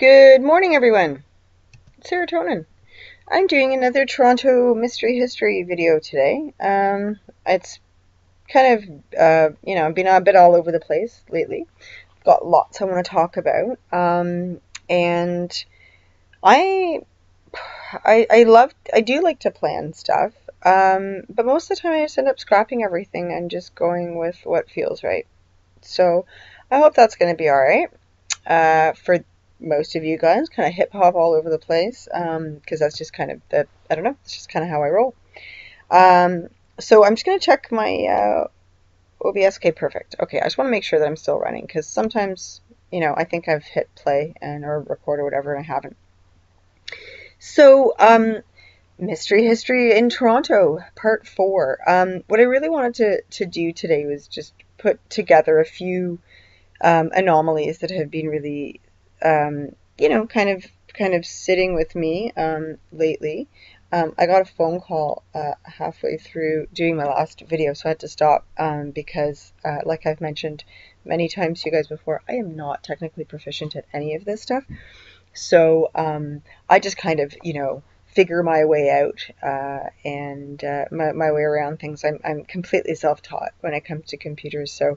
Good morning, everyone. Serotonin. I'm doing another Toronto mystery history video today. It's kind of, I've been a bit all over the place lately. Got lots I want to talk about. And I, I do like to plan stuff. But most of the time I just end up scrapping everything and just going with what feels right. So I hope that's going to be all right. For most of you guys, kind of hip hop all over the place, because that's just kind of I don't know, it's just kind of how I roll. Um, so I'm just going to check my OBS. Okay, perfect. Okay, I just want to make sure that I'm still running, because sometimes, I think I've hit play or record or whatever, and I haven't. So, Mystery History in Toronto, Part 4. What I really wanted to do today was just put together a few anomalies that have been really, kind of sitting with me lately. I got a phone call halfway through doing my last video, so I had to stop because, like I've mentioned many times to you guys before, I am not technically proficient at any of this stuff. So I just kind of, figure my way out and my way around things. I'm completely self-taught when it comes to computers, so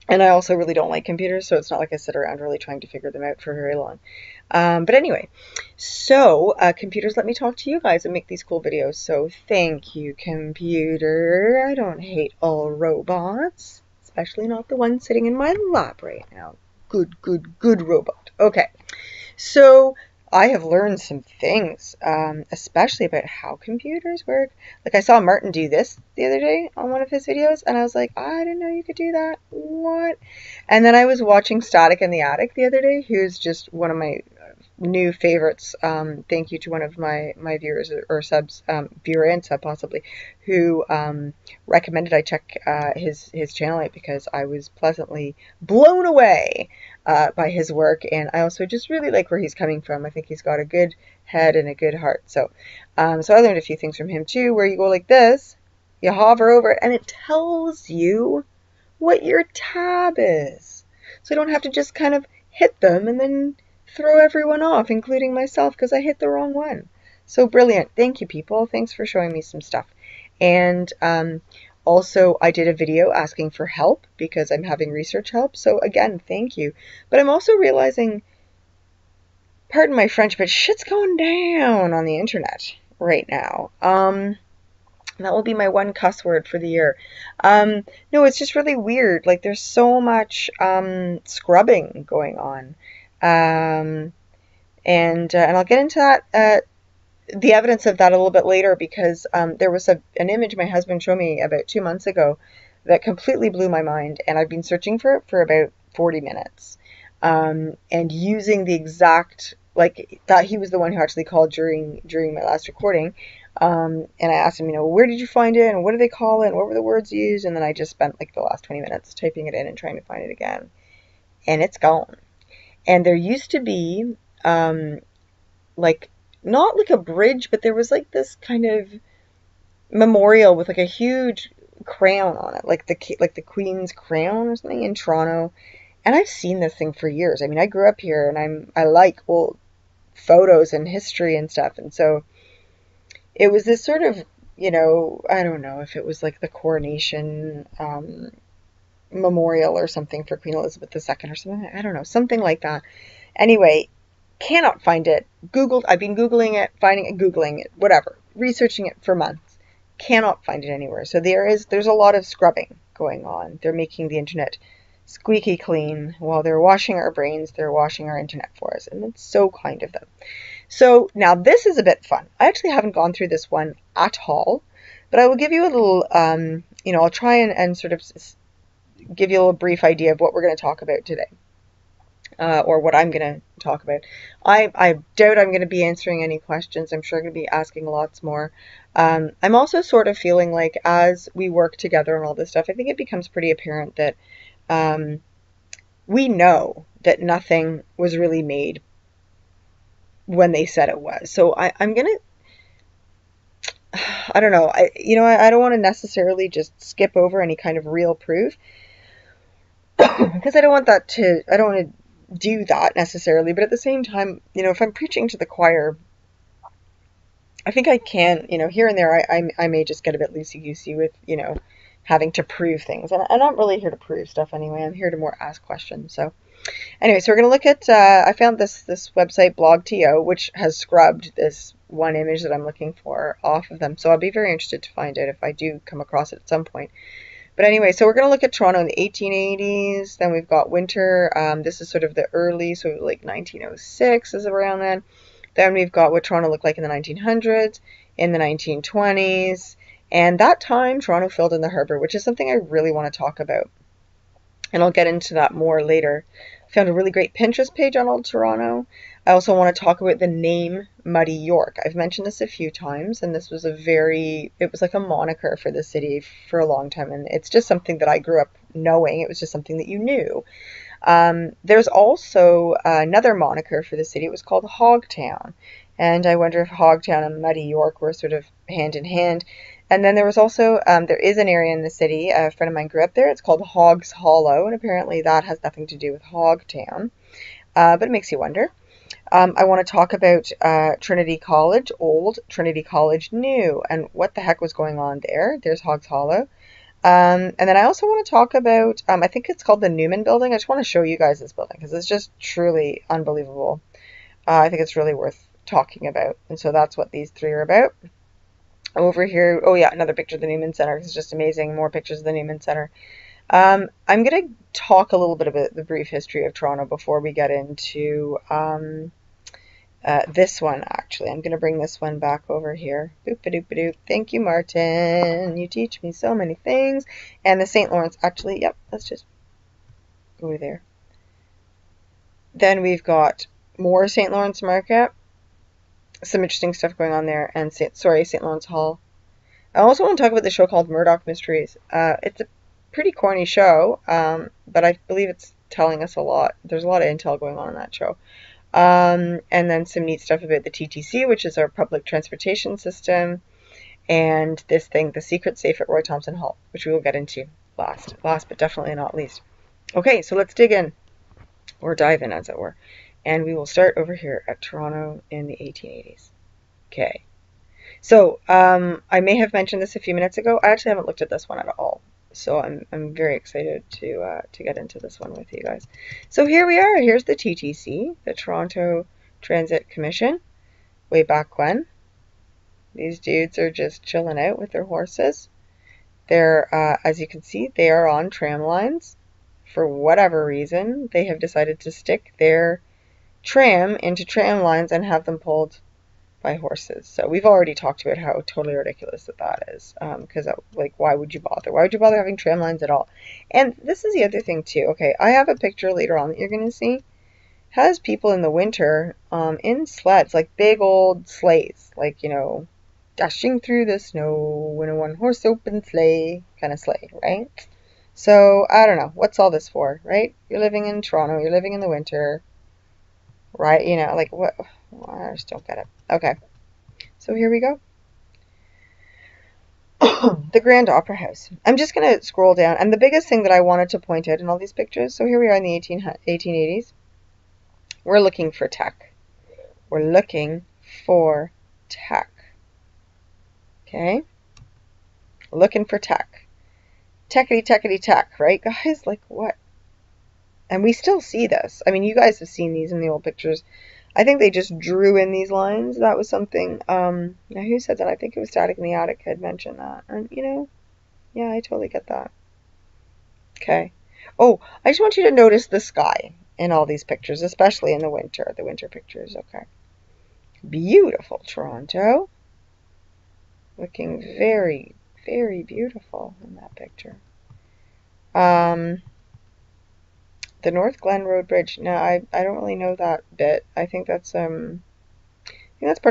and I also really don't like computers, so it's not like I sit around really trying to figure them out for very long. But anyway, so computers let me talk to you guys and make these cool videos. So thank you, computer. I don't hate all robots, especially not the one sitting in my lap right now. Good robot. Okay, so I have learned some things, especially about how computers work. Like, I saw Martin do this the other day on one of his videos, and I was like, I didn't know you could do that. What? And then I was watching Static in the Attic the other day, who's just one of my new favorites. Thank you to one of my viewers or subs, viewer and sub possibly, who recommended I check his channel out, because I was pleasantly blown away by his work, and I also just really like where he's coming from. I think he's got a good head and a good heart. So so I learned a few things from him too, where you go like this, you hover over it, and it tells you what your tab is. So you don't have to just kind of hit them and then throw everyone off, including myself, because I hit the wrong one. So brilliant. Thank you, people. Thanks for showing me some stuff. And also, I did a video asking for help because I'm having research help. So again, thank you. But I'm also realizing, pardon my French, but shit's going down on the internet right now. That will be my one cuss word for the year. No, it's just really weird. Like, there's so much scrubbing going on. And I'll get into that, the evidence of that a little bit later, because there was an image my husband showed me about 2 months ago that completely blew my mind, and I've been searching for it for about 40 minutes, and using the exact, like, that he was the one who actually called during my last recording, and I asked him, where did you find it, and what do they call it, and what were the words used, and then I just spent like the last 20 minutes typing it in and trying to find it again, and it's gone. And there used to be, like, not like a bridge, but there was like this kind of memorial with like a huge crown on it, like the Queen's crown or something in Toronto. And I've seen this thing for years. I mean, I grew up here, and I like old photos and history and stuff. And so it was this sort of, I don't know if it was like the coronation memorial or something for Queen Elizabeth II or something. I don't know, something like that. Anyway, cannot find it. I've been Googling it, finding it, Googling it, whatever, researching it for months. Cannot find it anywhere. So there's a lot of scrubbing going on. They're making the internet squeaky clean. While they're washing our brains, they're washing our internet for us. And it's so kind of them. So now this is a bit fun. I actually haven't gone through this one at all, but I will give you a little, I'll try and sort of give you a little brief idea of what we're going to talk about today. Or what I'm going to talk about. I doubt I'm going to be answering any questions. I'm sure I'm going to be asking lots more. I'm also sort of feeling like, as we work together and all this stuff, I think it becomes pretty apparent that we know that nothing was really made when they said it was. So I'm going to, I don't know. I don't want to necessarily just skip over any kind of real proof, because I don't want do that necessarily, but at the same time, you know, if I'm preaching to the choir, I think I can, you know, here and there, I may just get a bit loosey-goosey with, you know, having to prove things. And I'm not really here to prove stuff anyway. I'm here to more ask questions. So anyway, so we're going to look at, I found this website, blog.to, which has scrubbed this one image that I'm looking for off of them. So I'll be very interested to find out if I do come across it at some point. But anyway, so we're going to look at Toronto in the 1880s. Then we've got winter. This is sort of the early, so like 1906 is around then. Then we've got what Toronto looked like in the 1900s, in the 1920s. And that time, Toronto filled in the harbor, which is something I really want to talk about. And I'll get into that more later. I found a really great Pinterest page on Old Toronto. I also want to talk about the name Muddy York. I've mentioned this a few times, and this was it was like a moniker for the city for a long time. And it's just something that I grew up knowing. It was just something that you knew. There's also another moniker for the city. It was called Hogtown. And I wonder if Hogtown and Muddy York were sort of hand in hand. And then there was also, there is an area in the city, a friend of mine grew up there, it's called Hogs Hollow, and apparently that has nothing to do with Hogtown, but it makes you wonder. I want to talk about Trinity College, old, Trinity College, new, and what the heck was going on there. There's Hogs Hollow. And then I also want to talk about, I think it's called the Newman building. I just want to show you guys this building because it's just truly unbelievable. I think it's really worth talking about. And so that's what these three are about. Over here, oh yeah, another picture of the Newman Center. It's just amazing. More pictures of the Newman Center. I'm going to talk a little bit about the brief history of Toronto before we get into this one, actually. I'm going to bring this one back over here. Boop-a-doop-a-doop. Thank you, Martin. You teach me so many things. And the St. Lawrence, actually, yep, let's just go there. Then we've got more St. Lawrence Market. Some interesting stuff going on there. And St. Lawrence Hall. I also want to talk about the show called Murdoch Mysteries. It's a pretty corny show, but I believe it's telling us a lot. There's a lot of intel going on in that show. And then some neat stuff about the TTC, which is our public transportation system. And this thing, the secret safe at Roy Thompson Hall, which we will get into last but definitely not least. Okay, so let's dig in, or dive in as it were. And we will start over here at Toronto in the 1880s. Okay. So, I may have mentioned this a few minutes ago. I actually haven't looked at this one at all. So I'm very excited to get into this one with you guys. So here we are. Here's the TTC, the Toronto Transit Commission, way back when. These dudes are just chilling out with their horses. They're, as you can see, they are on tram lines. For whatever reason, they have decided to stick their tram into tram lines and have them pulled by horses. So we've already talked about how totally ridiculous that is. Because, like, why would you bother? Why would you bother having tram lines at all? And this is the other thing, too. Okay, I have a picture later on that you're going to see. Has people in the winter in sleds, like big old sleighs. Like, you know, dashing through the snow in a one-horse open sleigh kind of sleigh, right? So, I don't know. What's all this for, right? You're living in Toronto. You're living in the winter. Right? You know, like, what? I just don't get it. Okay. So here we go. The Grand Opera House. I'm just going to scroll down. And the biggest thing that I wanted to point out in all these pictures, so here we are in the 1880s. We're looking for tech. We're looking for tech. Okay? Looking for tech. Techity tech, right, guys? Like, what? And we still see this. I mean, you guys have seen these in the old pictures. I think they just drew in these lines. That was something, now who said that? I think it was Static in the Attic had mentioned that. And, you know, yeah, I totally get that. Okay. Oh, I just want you to notice the sky in all these pictures, especially in the winter pictures, okay. Beautiful Toronto. Looking very, very beautiful in that picture. The North Glen Road Bridge. Now, I don't really know that bit. I think that's part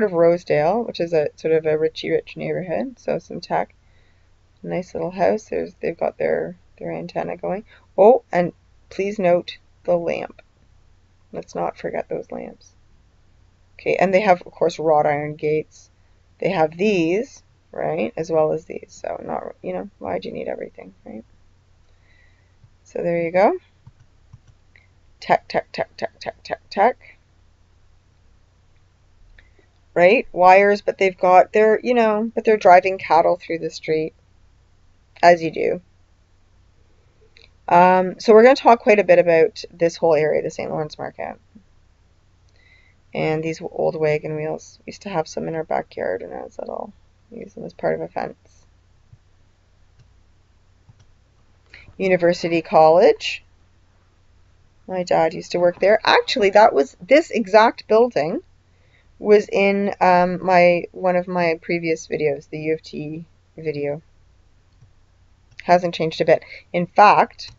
of Rosedale, which is a sort of a rich neighborhood. So some tech. Nice little house. They've got their antenna going. Oh, and please note the lamp. Let's not forget those lamps. Okay, and they have, of course, wrought iron gates. They have these, right, as well as these. So not, you know, why do you need everything, right? So there you go. Tech, tech, tech, tech, tech, tech, tech. Right? Wires, but they're driving cattle through the street, as you do. So we're going to talk quite a bit about this whole area, the St. Lawrence Market. And these old wagon wheels. We used to have some in our backyard when I was little. Use them as part of a fence. University College. My dad used to work there. Actually, this exact building was in one of my previous videos, the U of T video. Hasn't changed a bit. In fact,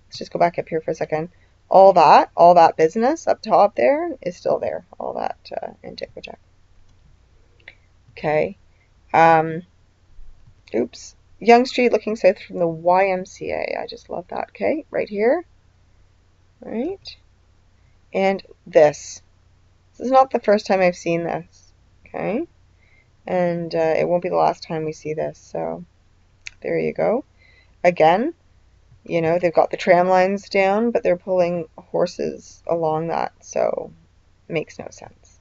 let's just go back up here for a second. All that business up top there is still there. All that antiquity. Okay. Oops. Yonge Street looking south from the YMCA. I just love that. Okay, right here. Right. And this. This is not the first time I've seen this. Okay. And it won't be the last time we see this. So there you go. Again, they've got the tram lines down, but they're pulling horses along that. So it makes no sense.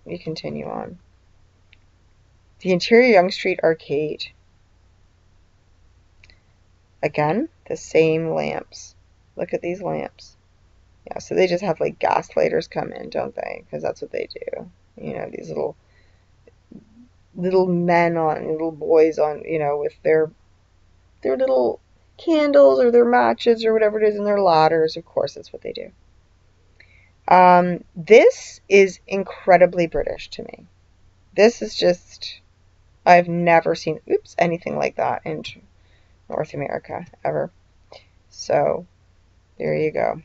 We continue on. The interior Yonge Street Arcade. Again, the same lamps. Look at these lamps. Yeah, so they just have like gas lighters come in, don't they? Because that's what they do. These little men on, little boys on, with their little candles or their matches or whatever it is, and their ladders. Of course, that's what they do. This is incredibly British to me. This is just, I've never seen, anything like that in North America ever. So there you go.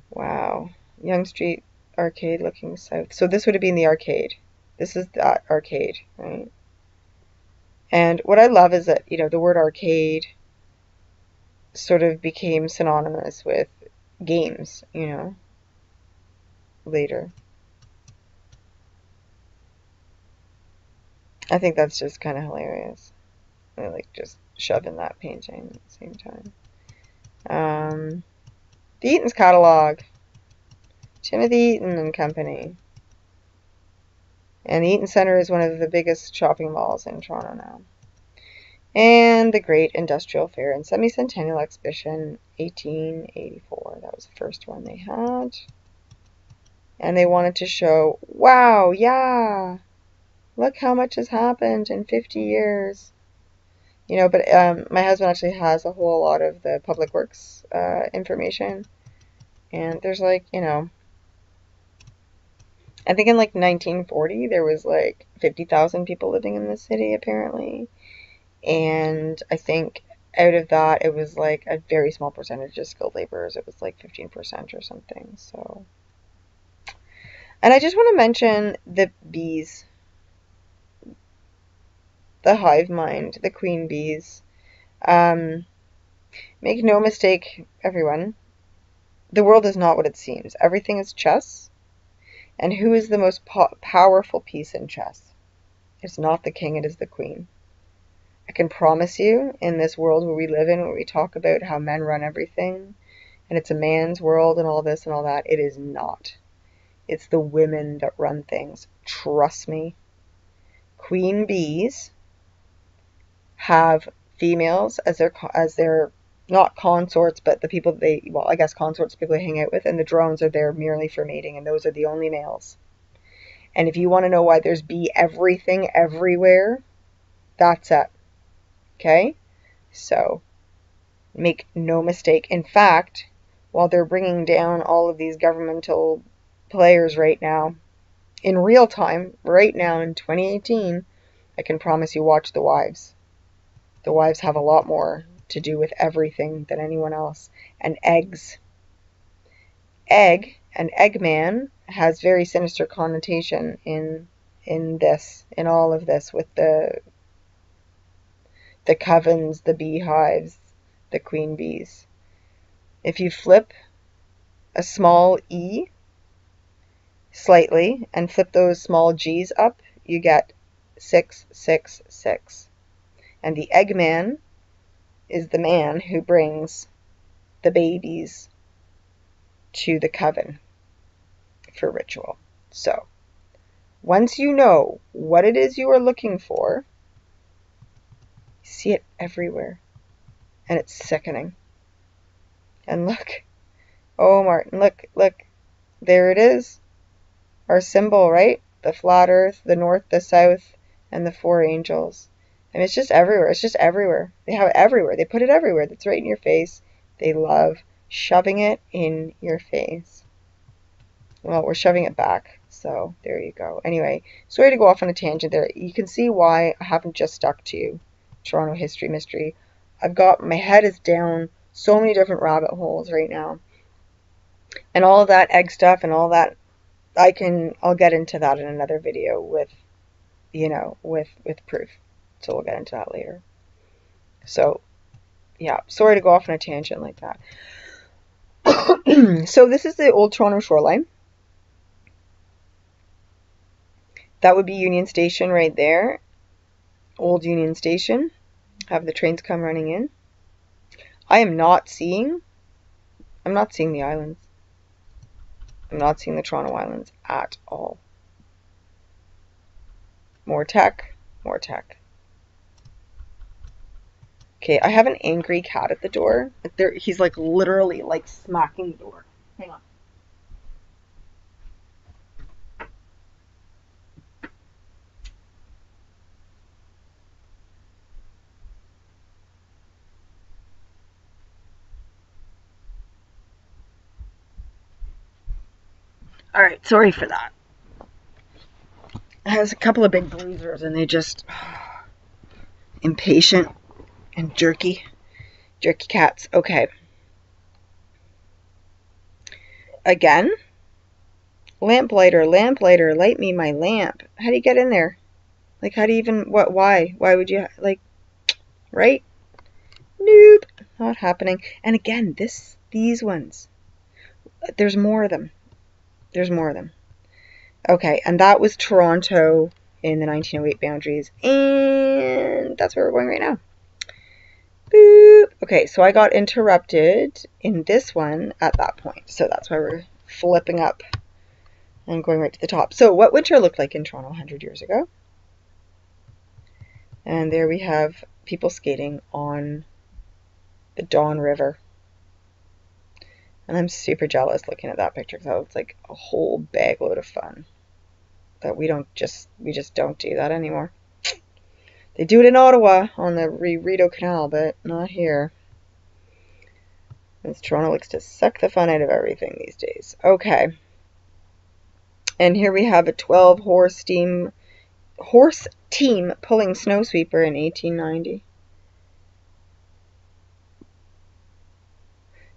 Wow. Yonge Street Arcade looking south. So this would have been the arcade. This is that arcade, right? And what I love is that, the word arcade sort of became synonymous with games, later. I think that's just kind of hilarious. I like just shoving that painting at the same time. The Eaton's catalog. Timothy Eaton and Company. And the Eaton Centre is one of the biggest shopping malls in Toronto now. And the Great Industrial Fair and Semi-Centennial Exhibition, 1884. That was the first one they had. And they wanted to show, wow, yeah, look how much has happened in 50 years. But my husband actually has a whole lot of the public works information. And there's I think in 1940 there was 50,000 people living in the city apparently. And I think out of that it was a very small percentage of skilled laborers. It was 15% or something. So, and I just want to mention the bees. The hive mind, the queen bees. Make no mistake, everyone. The world is not what it seems. Everything is chess. And who is the most powerful piece in chess? It's not the king, it is the queen. I can promise you, in this world where we live in, where we talk about how men run everything, and it's a man's world and all this and all that, it is not. It's the women that run things. Trust me. Queen bees have females as their not consorts, but the people I guess consorts, people they hang out with, and the drones are there merely for mating, and those are the only males. And if you want to know why there's bee everything everywhere, that's it. Okay? So, make no mistake. In fact, while they're bringing down all of these governmental players right now, in real time, right now in 2018, I can promise you watch The Wives. The wives have a lot more to do with everything than anyone else. And eggs. Egg, an eggman, has very sinister connotation in all of this, with the covens, the beehives, the queen bees. If you flip a small e slightly and flip those small g's up, you get 666. And the eggman is the man who brings the babies to the coven for ritual. So once you know what it is you are looking for, you see it everywhere, and it's sickening. And look, oh Martin, look, there it is, our symbol, right? The flat earth, the north, the south, and the four angels. I mean, it's just everywhere. It's just everywhere. They have it everywhere. They put it everywhere. That's right in your face. They love shoving it in your face. Well, we're shoving it back, so there you go. Anyway, sorry to go off on a tangent there. You can see why I haven't just stuck to Toronto history mystery. I've got, my head is down so many different rabbit holes right now. And all of that egg stuff and all that, I'll get into that in another video with, you know, with proof. So we'll get into that later. So, yeah, sorry to go off on a tangent like that. So this is the old Toronto shoreline. That would be Union Station right there. Old Union Station. Have the trains come running in. I'm not seeing the islands. I'm not seeing the Toronto Islands at all. More tech, more tech. Okay, I have an angry cat at the door. He's like literally like smacking the door. Hang on. All right, sorry for that. It has a couple of big bruisers and they just impatient and jerky cats. Okay. Again, lamplighter, light me my lamp. How do you get in there? Like, how do you even, why would you, like, right? Nope, not happening. And again, these ones, there's more of them. Okay, and that was Toronto in the 1908 boundaries, and that's where we're going right now. Boop. Okay, so I got interrupted in this one at that point, so that's why we're flipping up and going right to the top. So what winter looked like in Toronto 100 years ago. And there we have people skating on the Don River. And I'm super jealous looking at that picture because that looks like a whole bag load of fun. But we just don't do that anymore. They do it in Ottawa on the Rideau Canal, but not here. Because Toronto likes to suck the fun out of everything these days. Okay. And here we have a 12-horse team pulling snow sweeper in 1890.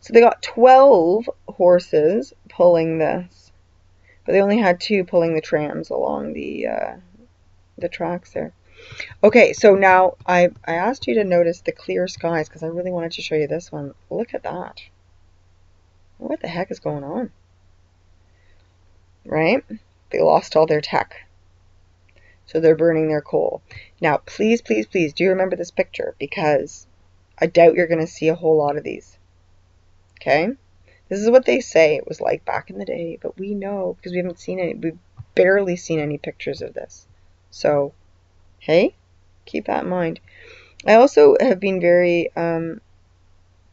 So they got 12 horses pulling this, but they only had 2 pulling the trams along the tracks there. Okay, so now I asked you to notice the clear skies because I really wanted to show you this one. Look at that. What the heck is going on? Right? They lost all their tech. So they're burning their coal. Now, please, please, please, do you remember this picture? Because I doubt you're going to see a whole lot of these. Okay? This is what they say it was like back in the day, but we know because we haven't seen any, we've barely seen any pictures of this. So, hey, keep that in mind. I also have been very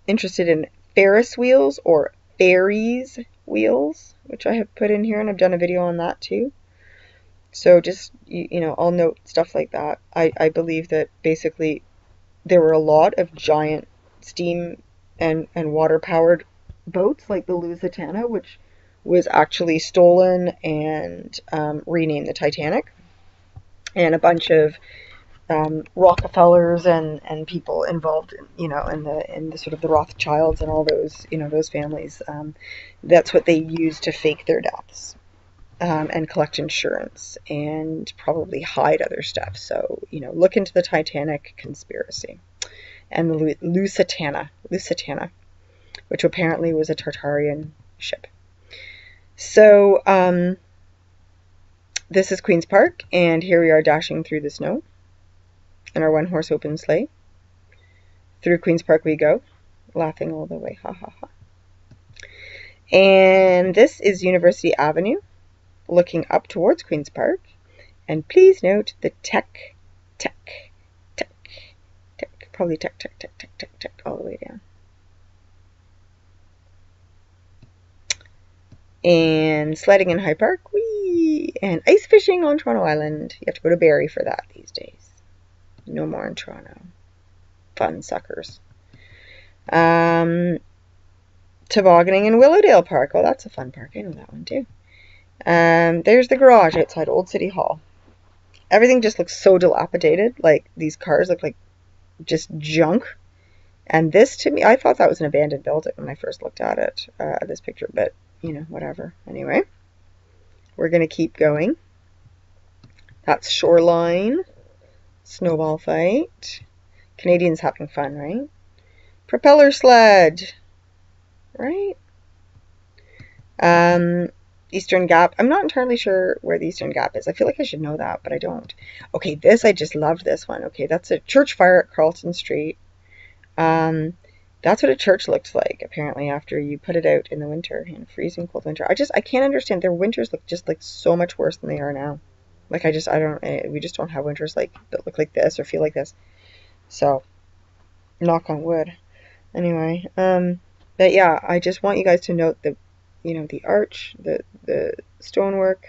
interested in Ferris wheels or Ferries wheels, which I have put in here, and I've done a video on that too. So just, you know, I'll note stuff like that. I believe that basically there were a lot of giant steam and water-powered boats like the Lusitania, which was actually stolen and renamed the Titanic. And a bunch of Rockefellers and people involved, you know, in the sort of the Rothschilds and all those, you know, those families. That's what they used to fake their deaths and collect insurance and probably hide other stuff. So, you know, look into the Titanic conspiracy and the Lusitania, which apparently was a Tartarian ship. So, this is Queen's Park, and here we are dashing through the snow in our one-horse open sleigh. Through Queen's Park we go. laughing all the way. Ha ha ha. And this is University Avenue, looking up towards Queen's Park. And please note the tech, probably tech, all the way down. And sledding in Hyde Park, whee! And ice fishing on Toronto Island. You have to go to Barrie for that these days. No more in Toronto. Fun suckers. Tobogganing in Willowdale Park. Oh, that's a fun park. I know that one too. There's the garage outside Old City Hall. Everything just looks so dilapidated. Like, these cars look like just junk. And this, to me, I thought that was an abandoned building when I first looked at it, this picture. But, you know, whatever. Anyway, we're going to keep going. That's Shoreline. Snowball fight. Canadians having fun, right? Propeller sled. Right? Eastern Gap. I'm not entirely sure where the Eastern Gap is. I feel like I should know that, but I don't. Okay, this, I just loved this one. Okay, that's a church fire at Carlton Street. That's what a church looks like, apparently, after you put it out in the winter, in freezing cold winter. I can't understand. Their winters look just like so much worse than they are now. Like, we just don't have winters like that look like this or feel like this. So, knock on wood. Anyway, but yeah, I just want you guys to note the, you know, the arch, the stonework,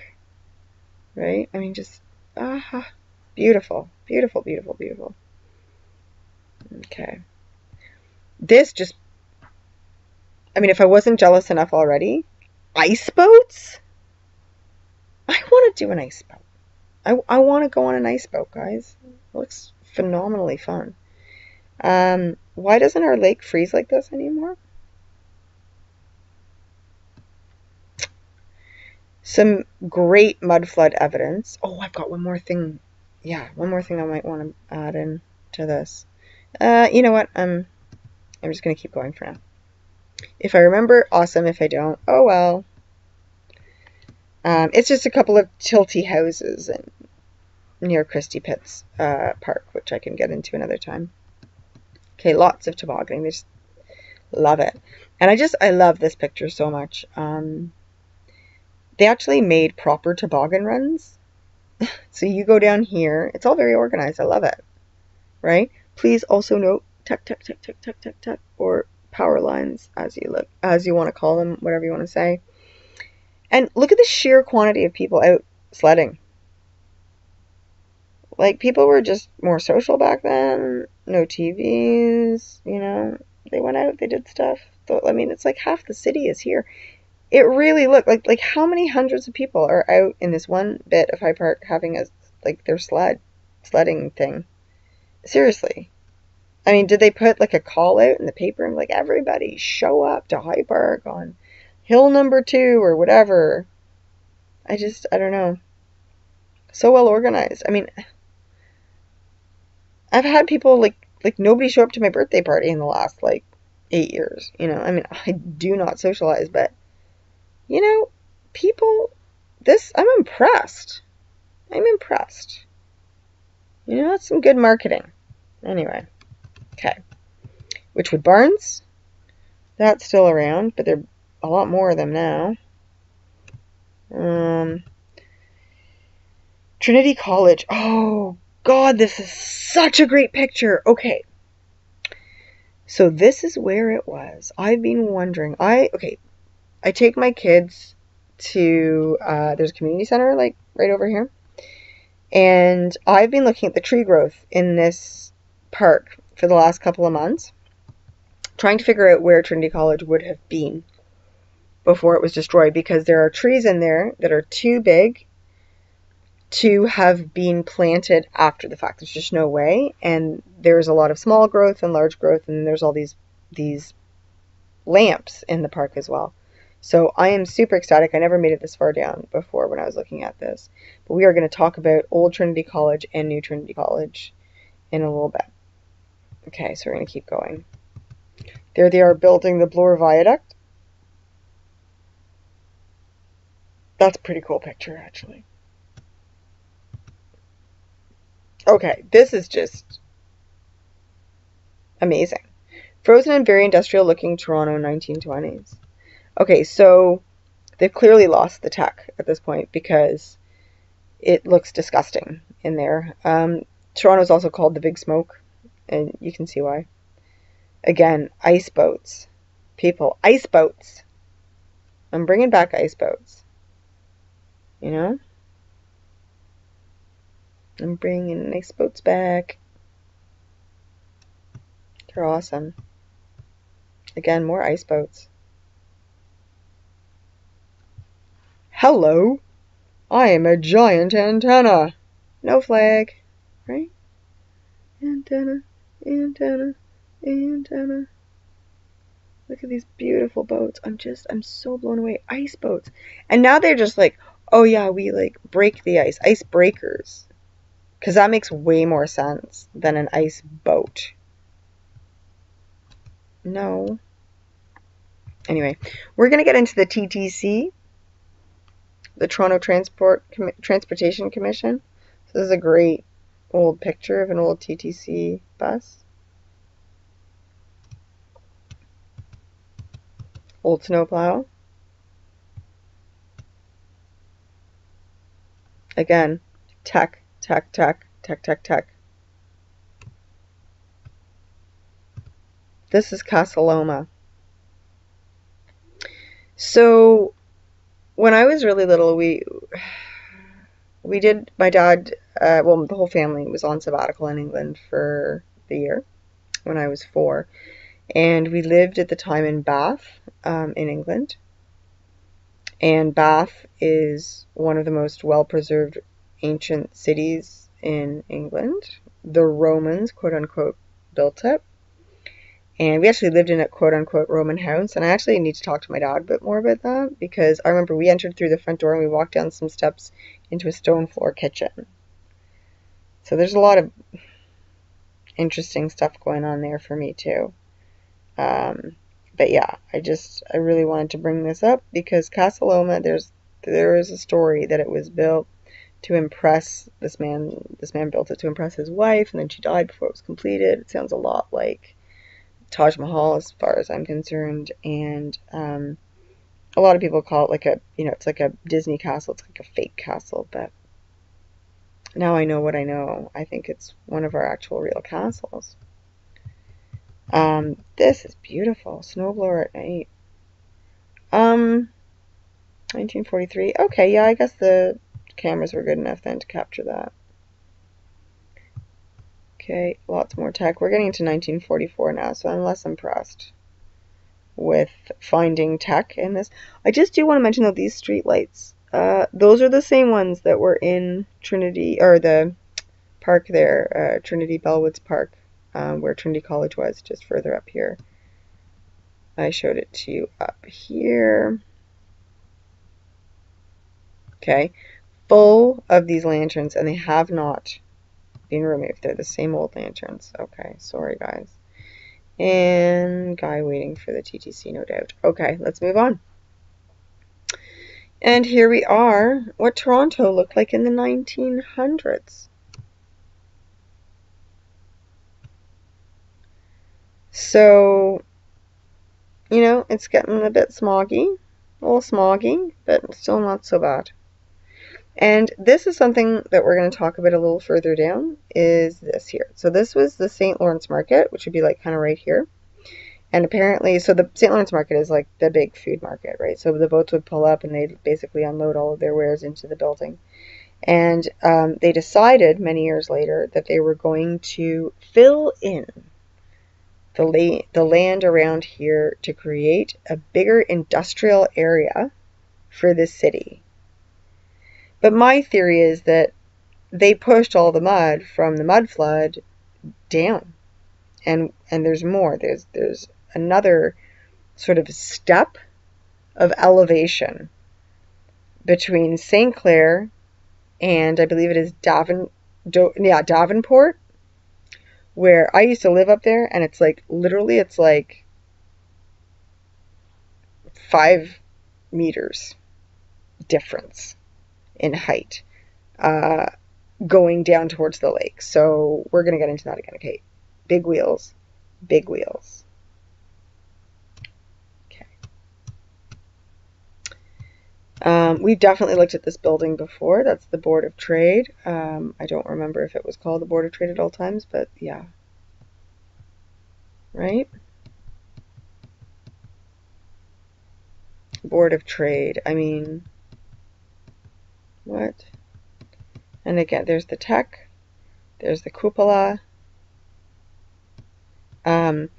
right? I mean, just, beautiful, beautiful, beautiful, beautiful. Okay. This just, I mean, if I wasn't jealous enough already, ice boats? I want to do an ice boat. I want to go on an ice boat, guys. It looks phenomenally fun. Why doesn't our lake freeze like this anymore? Some great mud flood evidence. Oh, I've got one more thing. Yeah, one more thing I might want to add in to this. You know what? I'm just going to keep going for now. If I remember, awesome. If I don't, oh well. It's just a couple of tilty houses near Christie Pitts Park, which I can get into another time. Okay, lots of tobogganing. They just love it. And I love this picture so much. They actually made proper toboggan runs. So you go down here. It's all very organized. I love it. Right? Please also note tuck, or power lines, as you want to call them, whatever you want to say. And look at the sheer quantity of people out sledding. Like, people were just more social back then. No TVs, you know. They went out, they did stuff. So, I mean, it's like half the city is here. It really looked like how many hundreds of people are out in this one bit of Hyde Park having their sledding thing. Seriously. I mean, did they put like a call out in the paper and like, everybody show up to Hyde Park on hill number 2 or whatever? I don't know. So well organized. I mean, I've had people like nobody show up to my birthday party in the last 8 years, you know. I mean, I do not socialize, but you know, people, I'm impressed. I'm impressed. You know, that's some good marketing. Anyway, okay. Witchwood Barns, that's still around, but there are a lot more of them now. Trinity College. Oh, God, this is such a great picture. Okay. So this is where it was. I've been wondering. I take my kids to, there's a community center, right over here. And I've been looking at the tree growth in this park for the last couple of months, trying to figure out where Trinity College would have been before it was destroyed, because there are trees in there that are too big to have been planted after the fact. There's just no way. And there's a lot of small growth and large growth, and there's all these lamps in the park as well. So I am super ecstatic. I never made it this far down before when I was looking at this. But we are going to talk about Old Trinity College and New Trinity College in a little bit. Okay, so we're going to keep going. There they are building the Bloor Viaduct. That's a pretty cool picture, actually. Okay, this is just amazing. Frozen and very industrial looking Toronto 1920s. Okay, so they've clearly lost the tech at this point because it looks disgusting in there. Toronto is also called the Big Smoke, and you can see why. Again, ice boats. People, ice boats. I'm bringing back ice boats. You know? I'm bringing ice boats back. They're awesome. Again, more ice boats. Hello, I am a giant antenna. No flag, right? Antenna, antenna, antenna. Look at these beautiful boats. I'm so blown away. Ice boats. And now they're just like, oh yeah, we like break the ice. Ice breakers. Because that makes way more sense than an ice boat. No. Anyway, we're going to get into the TTC, the Toronto Transportation Commission. So this is a great old picture of an old TTC bus. Old snowplow. Again, tech, tech, tech, tech, tech, tech. This is Casa Loma. So when I was really little, we did, my dad, well, the whole family was on sabbatical in England for the year when I was 4. And we lived at the time in Bath, in England. And Bath is one of the most well-preserved ancient cities in England. The Romans, quote unquote, built it. And we actually lived in a quote unquote Roman house. And I actually need to talk to my dad a bit more about that, because I remember we entered through the front door and we walked down some steps into a stone floor kitchen. So there's a lot of interesting stuff going on there for me too. But yeah, I really wanted to bring this up because Casa Loma, there is a story that it was built to impress this man. This man built it to impress his wife, and then she died before it was completed. It sounds a lot like Taj Mahal as far as I'm concerned, and a lot of people call it like a, it's like a Disney castle. It's like a fake castle, but now I know what I know. I think it's one of our actual real castles. This is beautiful. Snowblower at night. 1943. Okay, yeah, I guess the cameras were good enough then to capture that. Okay, lots more tech. We're getting into 1944 now, so I'm less impressed with finding tech in this. I just do want to mention, though, these street lights. Those are the same ones that were in Trinity, or the park there, Trinity Bellwoods Park, where Trinity College was, just further up here. I showed it to you up here. Okay, full of these lanterns, and they have not been removed. They're the same old lanterns. Okay, sorry guys. And guy waiting for the TTC, no doubt. Okay, let's move on. And here we are, what Toronto looked like in the 1900s. So, it's getting a bit smoggy, a little smoggy, but still not so bad. And this is something that we're going to talk about a little further down, is this here. So this was the St. Lawrence Market, which would be like kind of right here. And apparently, so the St. Lawrence Market is like the big food market, right? So the boats would pull up and they'd basically unload all of their wares into the building. And they decided many years later that they were going to fill in the land around here to create a bigger industrial area for the city. But my theory is that they pushed all the mud from the mud flood down. And there's more. There's another sort of step of elevation between St. Clair and I believe it is Davenport, where I used to live up there, and it's like, literally, it's like 5 meters difference in height going down towards the lake. So we're going to get into that again. Okay, big wheels, big wheels. We've definitely looked at this building before. That's the Board of Trade. I don't remember if it was called the Board of Trade at all times, but yeah. Right? Board of Trade. I mean, what? And again, there's the tech. There's the cupola. When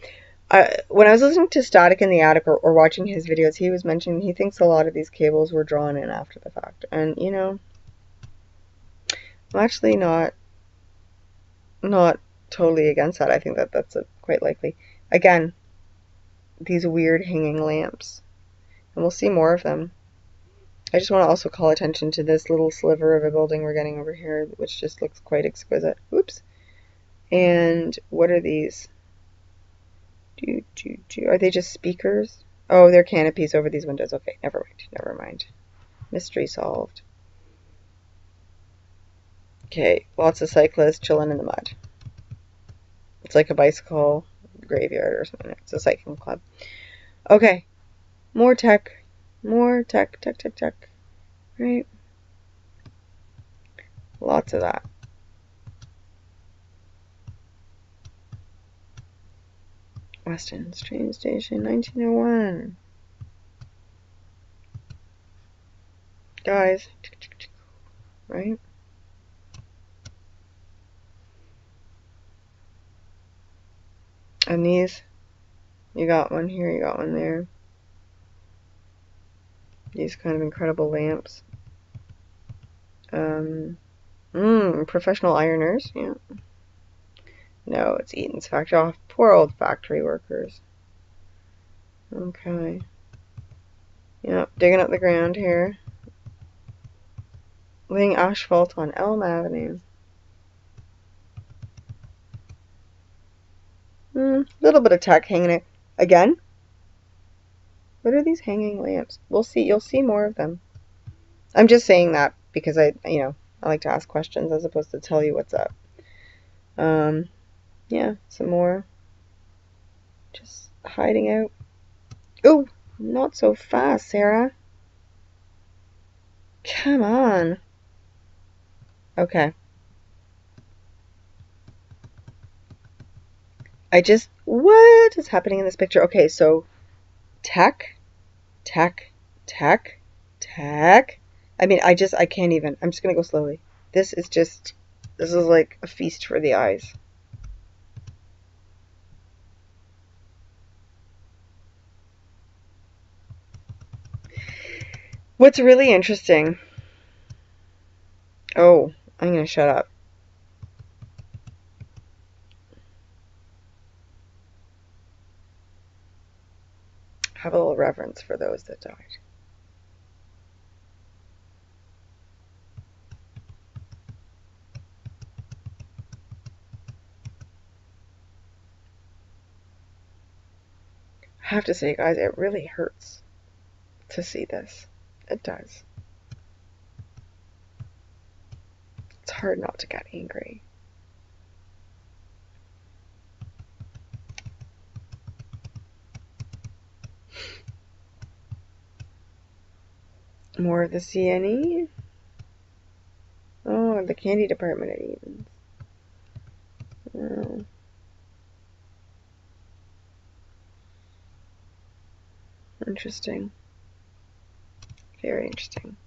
I was listening to Static in the Attic or watching his videos, he was mentioning he thinks a lot of these cables were drawn in after the fact. And, you know, I'm actually not totally against that. I think that that's quite likely. Again, these weird hanging lamps. And we'll see more of them. I just want to also call attention to this little sliver of a building we're getting over here, which just looks quite exquisite. Oops. And what are these? Are they just speakers? Oh, they're canopies over these windows. Okay, never mind. Never mind. Mystery solved. Okay, lots of cyclists chilling in the mud. It's like a bicycle graveyard or something. It's a cycling club. Okay, more tech. More tech. Right? Lots of that. Weston train station, 1901. Guys, right? And these, you got one here, you got one there. These kind of incredible lamps. Professional ironers, yeah. No, it's Eaton's factory. Oh, poor old factory workers. Okay. Yep, digging up the ground here. Laying asphalt on Elm Avenue. Little bit of tech hanging it. Again? What are these hanging lamps? We'll see. You'll see more of them. I'm just saying that because I like to ask questions as opposed to tell you what's up. Yeah, some more. Just hiding out. Oh, not so fast, Sarah. Come on. Okay. What is happening in this picture? Okay, so tech. I mean, I can't even. I'm just going to go slowly. This is like a feast for the eyes. What's really interesting. Oh, I'm going to shut up. Have a little reverence for those that died. I have to say, guys, it really hurts to see this. It does. It's hard not to get angry. More of the CNE. Oh, the candy department at Eaton's. Oh. Interesting. Very interesting.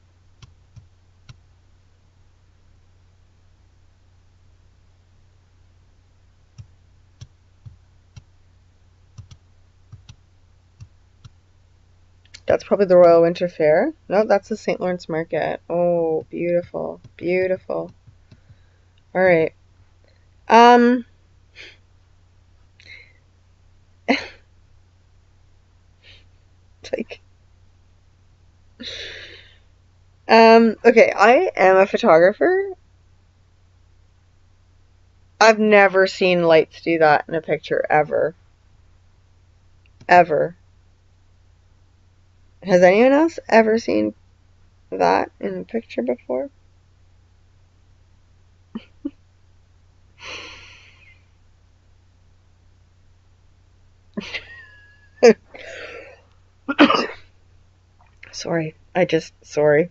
That's probably the Royal Winter Fair. No, that's the St. Lawrence Market. Oh, beautiful. Beautiful. All right. Like, okay, I am a photographer. I've never seen lights do that in a picture, ever. Ever. Has anyone else ever seen that in a picture before? Sorry. Sorry.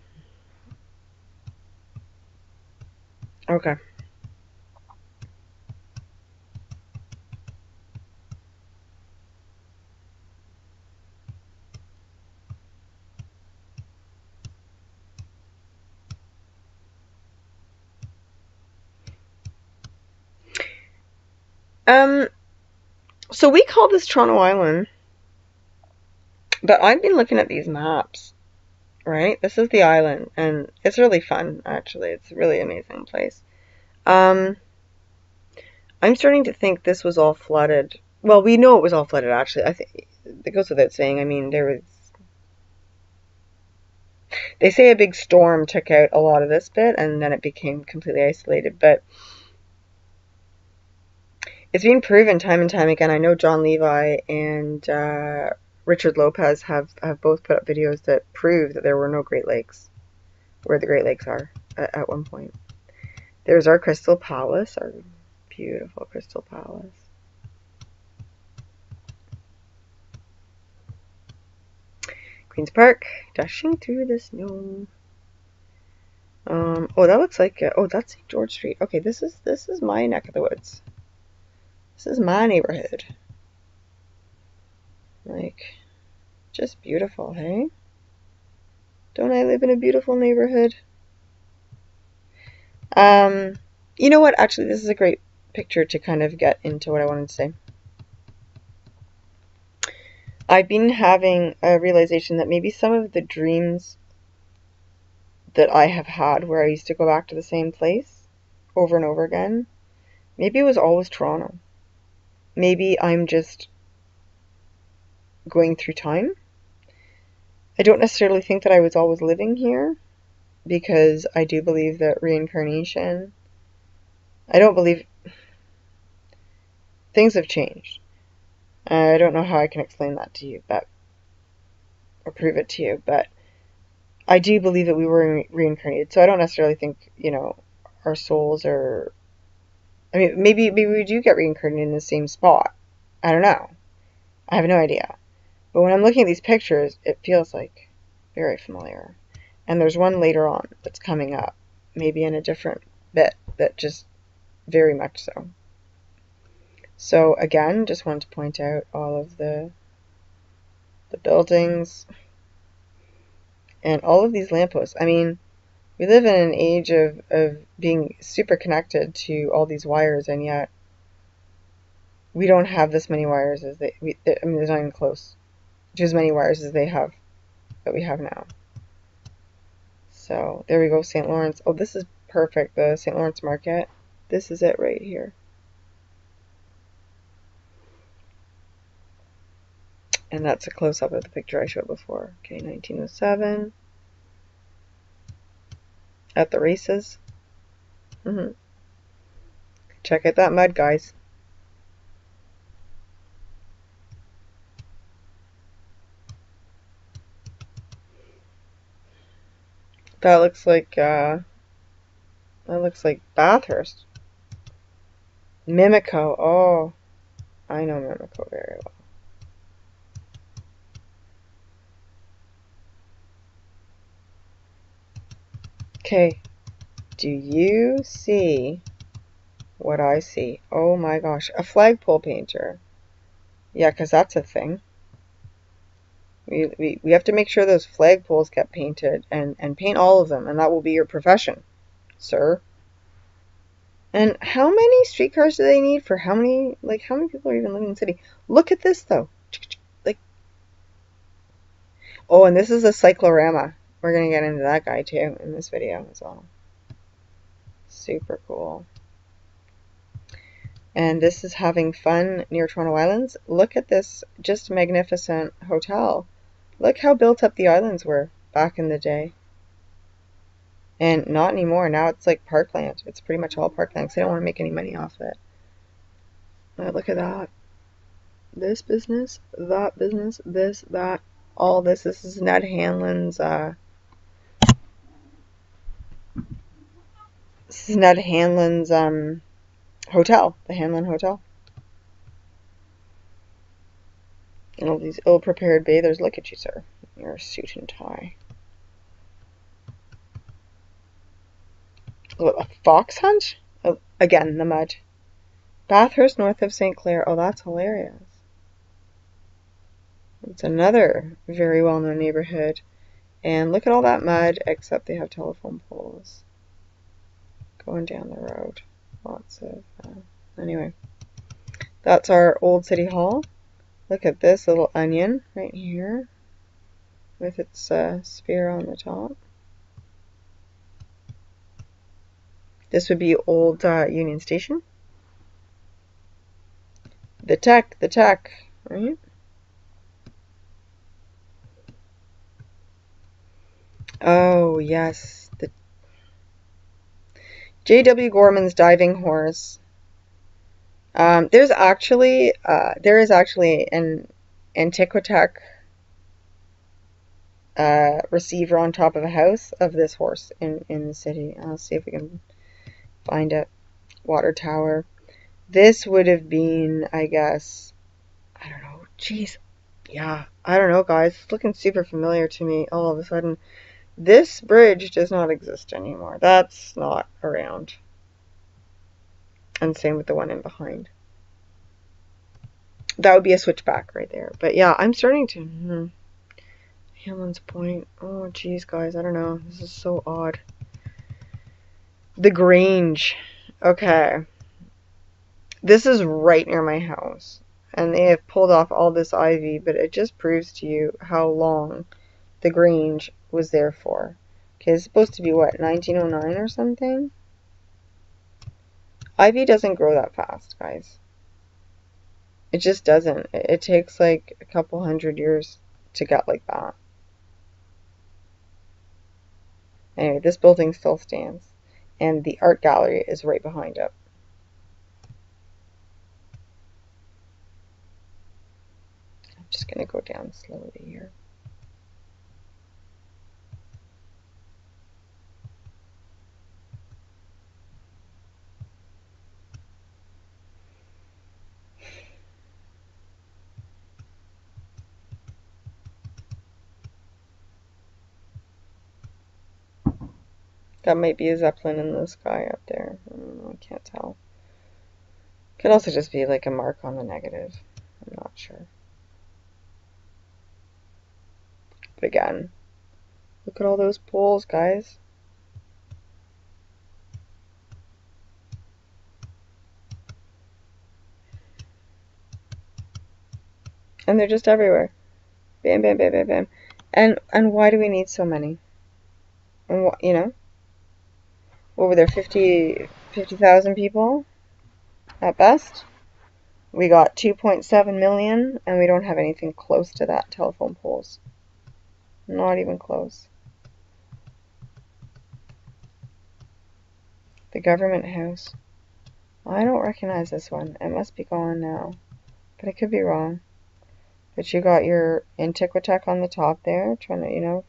Okay. Um, so we call this Toronto Island, but I've been looking at these maps, right? This is the island, and it's really fun, actually. It's a really amazing place. Um, I'm starting to think this was all flooded. Well, we know it was all flooded, actually. I think it goes without saying. I mean, they say a big storm took out a lot of this bit, and then it became completely isolated, but it's been proven time and time again. I know John Levi and Richard Lopez have both put up videos that prove that there were no Great Lakes where the Great Lakes are at one point. There's our Crystal Palace, our beautiful Crystal Palace. Queen's Park, dashing through the snow. Oh, that looks like oh, that's St. George Street. Okay, this is my neck of the woods. This is my neighborhood. Like, just beautiful, hey? Don't I live in a beautiful neighborhood? You know what? Actually, this is a great picture to kind of get into what I wanted to say. I've been having a realization that maybe some of the dreams that I have had where I used to go back to the same place over and over again, maybe it was always Toronto. Maybe I'm just going through time. I don't necessarily think that I was always living here because I do believe that reincarnation, I don't believe things have changed. I don't know how I can explain that to you, but or prove it to you, but I do believe that we were reincarnated. So I don't necessarily think, our souls are. I mean, maybe we do get reincarnated in the same spot. I don't know. I have no idea. But when I'm looking at these pictures, it feels like very familiar. And there's one later on that's coming up, maybe in a different bit, that just very much so. So again, just wanted to point out all of the buildings and all of these lampposts. I mean, we live in an age of being super connected to all these wires, and yet we don't have this many wires as I mean, there's not even close to as many wires as that we have now. So there we go, St. Lawrence. Oh, this is perfect, the St. Lawrence Market. This is it right here. And that's a close-up of the picture I showed before. Okay, 1907. At the races. Check out that mud, guys. That looks like Bathurst. Mimico. Oh, I know Mimico very well. Okay, do you see what I see? Oh my gosh, a flagpole painter. Yeah, because that's a thing. We have to make sure those flagpoles get painted and paint all of them, and that will be your profession, sir. And how many streetcars do they need for how many people are even living in the city? Look at this though. Like, oh, and this is a cyclorama. We're gonna get into that guy too in this video as well. Super cool. And this is having fun near Toronto Islands. Look at this just magnificent hotel. Look how built up the islands were back in the day. And not anymore. Now it's like parkland. It's pretty much all parkland because they don't want to make any money off it. Oh, look at that. This business, that business, this, that, all this. This is Ned Hanlon's hotel, the Hanlon Hotel. And all these ill-prepared bathers. Look at you, sir. You're a suit and tie. A fox hunt? Oh, again, the mud. Bathurst north of St. Clair. Oh, that's hilarious. It's another very well-known neighborhood. And look at all that mud, except they have telephone poles going down the road. Lots of, anyway. That's our old city hall. Look at this little onion right here with its sphere on the top. This would be old Union Station. The tech, right? Oh, yes. The J.W. Gorman's diving horse. There is actually an Antiquitech receiver on top of a house of this horse in the city. I'll see if we can find it. Water tower. This would have been, I guess, I don't know. Jeez. Yeah, I don't know, guys. It's looking super familiar to me all of a sudden. This bridge does not exist anymore. That's not around. And same with the one in behind. That would be a switchback right there. But yeah, I'm starting to... Hamlin's Point. Oh, geez, guys. I don't know. This is so odd. The Grange. Okay. This is right near my house. And they have pulled off all this ivy, but it just proves to you how long the Grange was there for. Okay, it's supposed to be, what, 1909 or something? Ivy doesn't grow that fast, guys. It just doesn't. It takes like a couple hundred years to get like that. Anyway, this building still stands. And the art gallery is right behind it. I'm just going to go down slowly here. That might be a Zeppelin in the sky up there. I don't know, I can't tell. Could also just be like a mark on the negative. I'm not sure. But again, look at all those poles, guys. And they're just everywhere. Bam, bam, bam, bam, bam. And why do we need so many? And what, you know? What were there, 50,000 people at best? We got 2.7 million, and we don't have anything close to that telephone poles. Not even close. The government house. I don't recognize this one. It must be gone now. But I could be wrong. But you got your Antiquitech on the top there, trying to, you know,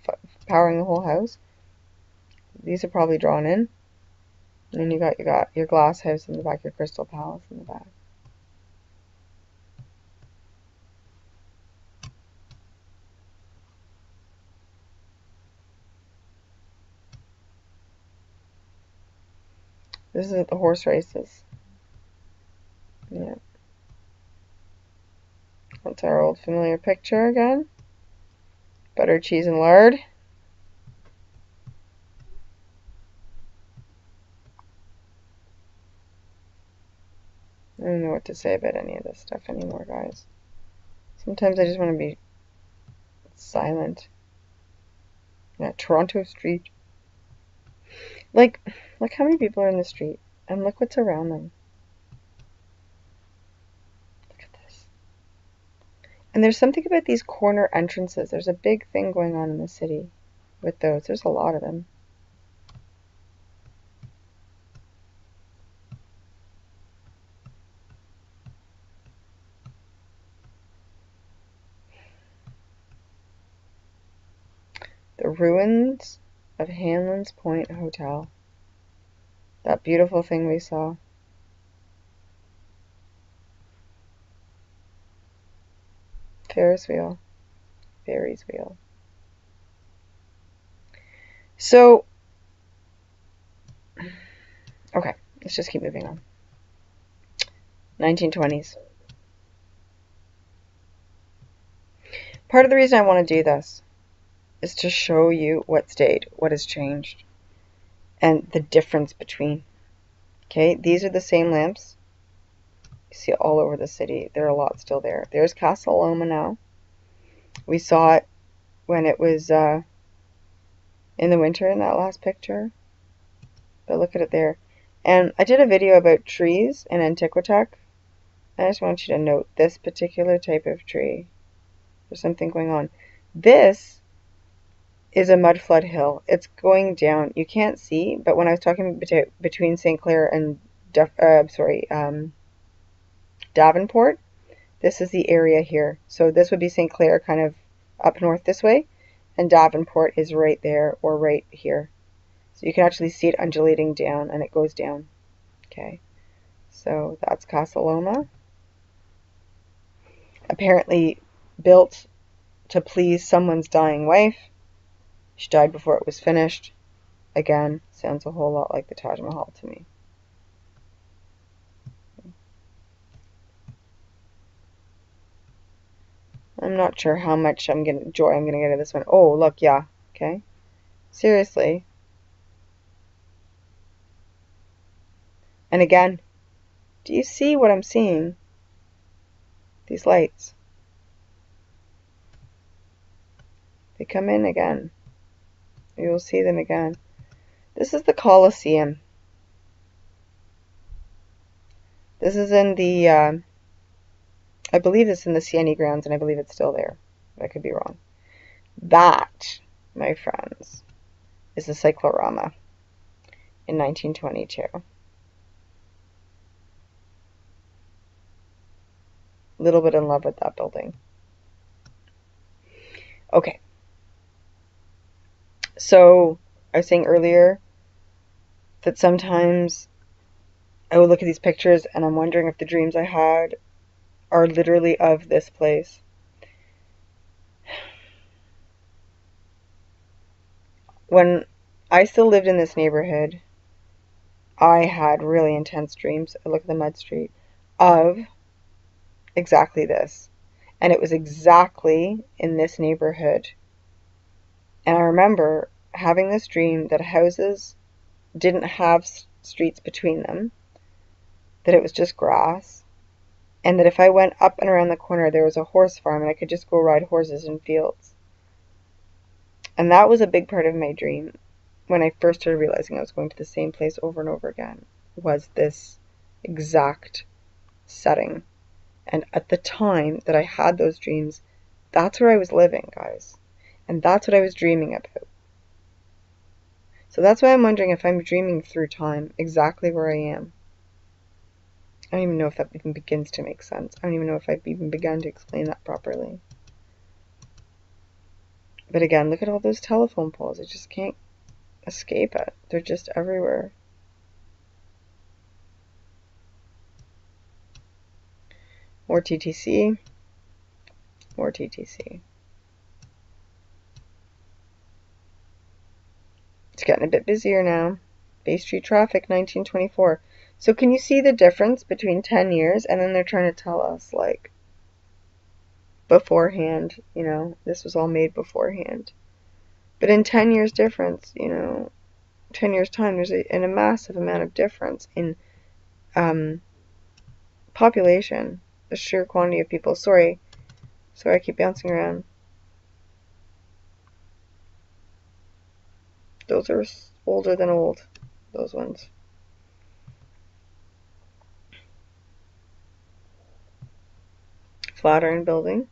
powering the whole house. These are probably drawn in. And then you got your glass house in the back, your Crystal Palace in the back. This is at the horse races. Yeah. That's our old familiar picture again. Butter, cheese, and lard. I don't know what to say about any of this stuff anymore, guys. Sometimes I just want to be silent. Yeah, Toronto Street. Like how many people are in the street? And look what's around them. Look at this. And there's something about these corner entrances. There's a big thing going on in the city with those. There's a lot of them. The ruins of Hamlin's Point Hotel. That beautiful thing we saw. Ferris wheel. Ferris wheel. So, Okay, let's just keep moving on. 1920s. Part of the reason I want to do this is to show you what stayed, what has changed, and the difference between. Okay, these are the same lamps. You see it all over the city. There are a lot still there. There's Casa Loma now. We saw it when it was in the winter in that last picture. But look at it there. And I did a video about trees in Antiquitech. I just want you to note this particular type of tree. There's something going on. This is a mud flood hill. It's going down. You can't see, but when I was talking between St. Clair and Davenport, this is the area here. So this would be St. Clair kind of up north this way, and Davenport is right there or right here. So you can actually see it undulating down, and it goes down. Okay, so that's Casa Loma. Apparently built to please someone's dying wife. She died before it was finished. Again, sounds a whole lot like the Taj Mahal to me. I'm not sure how much joy I'm gonna get out of this one. Oh, look, yeah. Okay. Seriously. And again, do you see what I'm seeing? These lights. They come in again. You'll see them again. This is the Colosseum. This is in the, I believe it's in the Sieni grounds, and I believe it's still there. I could be wrong. That, my friends, is the Cyclorama in 1922. A little bit in love with that building. Okay. So, I was saying earlier that sometimes I would look at these pictures and I'm wondering if the dreams I had are literally of this place. When I still lived in this neighborhood, I had really intense dreams. I look at the mud street of exactly this. And it was exactly in this neighborhood. And I remember having this dream that houses didn't have streets between them, that it was just grass, and that if I went up and around the corner, there was a horse farm and I could just go ride horses in fields. And that was a big part of my dream when I first started realizing I was going to the same place over and over again, was this exact setting. And at the time that I had those dreams, that's where I was living, guys. And that's what I was dreaming about. So that's why I'm wondering if I'm dreaming through time, exactly where I am. I don't even know if that even begins to make sense. I don't even know if I've even begun to explain that properly. But again, look at all those telephone poles. I just can't escape it. They're just everywhere. More TTC. More TTC. It's getting a bit busier now. Bay Street traffic, 1924. So can you see the difference between 10 years and then they're trying to tell us, like, beforehand, you know, this was all made beforehand. But in 10 years difference, you know, 10 years time, there's a massive amount of difference in population, the sheer quantity of people. Sorry, I keep bouncing around. Those are older than old, those ones. Flatiron Building.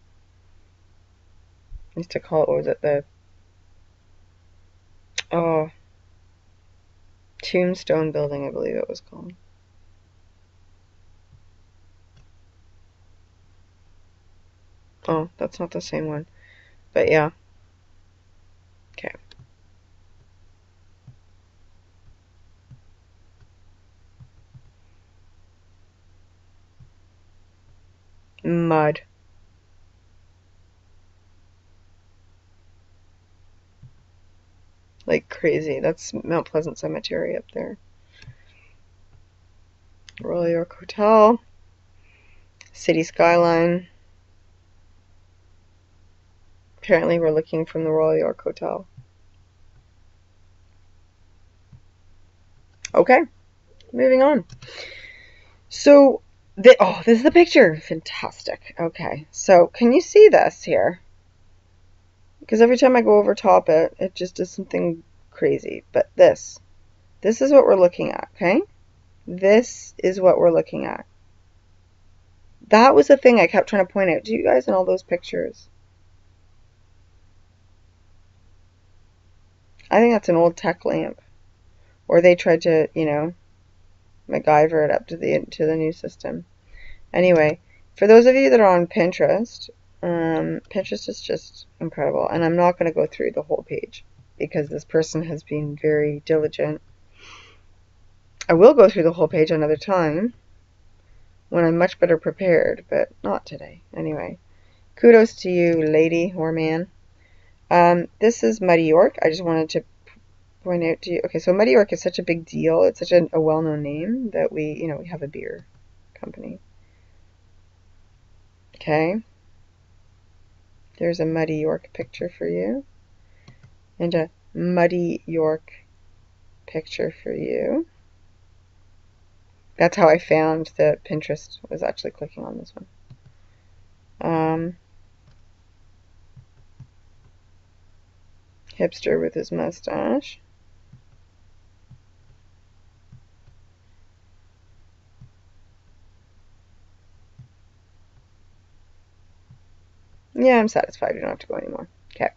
I used to call it, what was it, Tombstone Building, I believe it was called. Oh, that's not the same one. But yeah. Okay. Mud. Like crazy. That's Mount Pleasant Cemetery up there. Royal York Hotel. City skyline. Apparently we're looking from the Royal York Hotel. Okay, moving on. So, oh, this is the picture. Fantastic. Okay, so can you see this here? Because every time I go over top it, it just does something crazy. But this is what we're looking at, okay? This is what we're looking at. That was the thing I kept trying to point out to you guys in all those pictures. I think that's an old tech lamp. Or they tried to, you know, MacGyver it up to the new system. Anyway, for those of you that are on Pinterest, Pinterest is just incredible. And I'm not going to go through the whole page because this person has been very diligent. I will go through the whole page another time when I'm much better prepared, but not today. Anyway, kudos to you, lady or man. This is Muddy York. I just wanted to point out to you. Okay, so Muddy York is such a big deal. It's such a well-known name that we have a beer company. Okay. There's a Muddy York picture for you. And a Muddy York picture for you. That's how I found that Pinterest was actually clicking on this one. Hipster with his mustache. Yeah, I'm satisfied. We don't have to go anymore. Okay.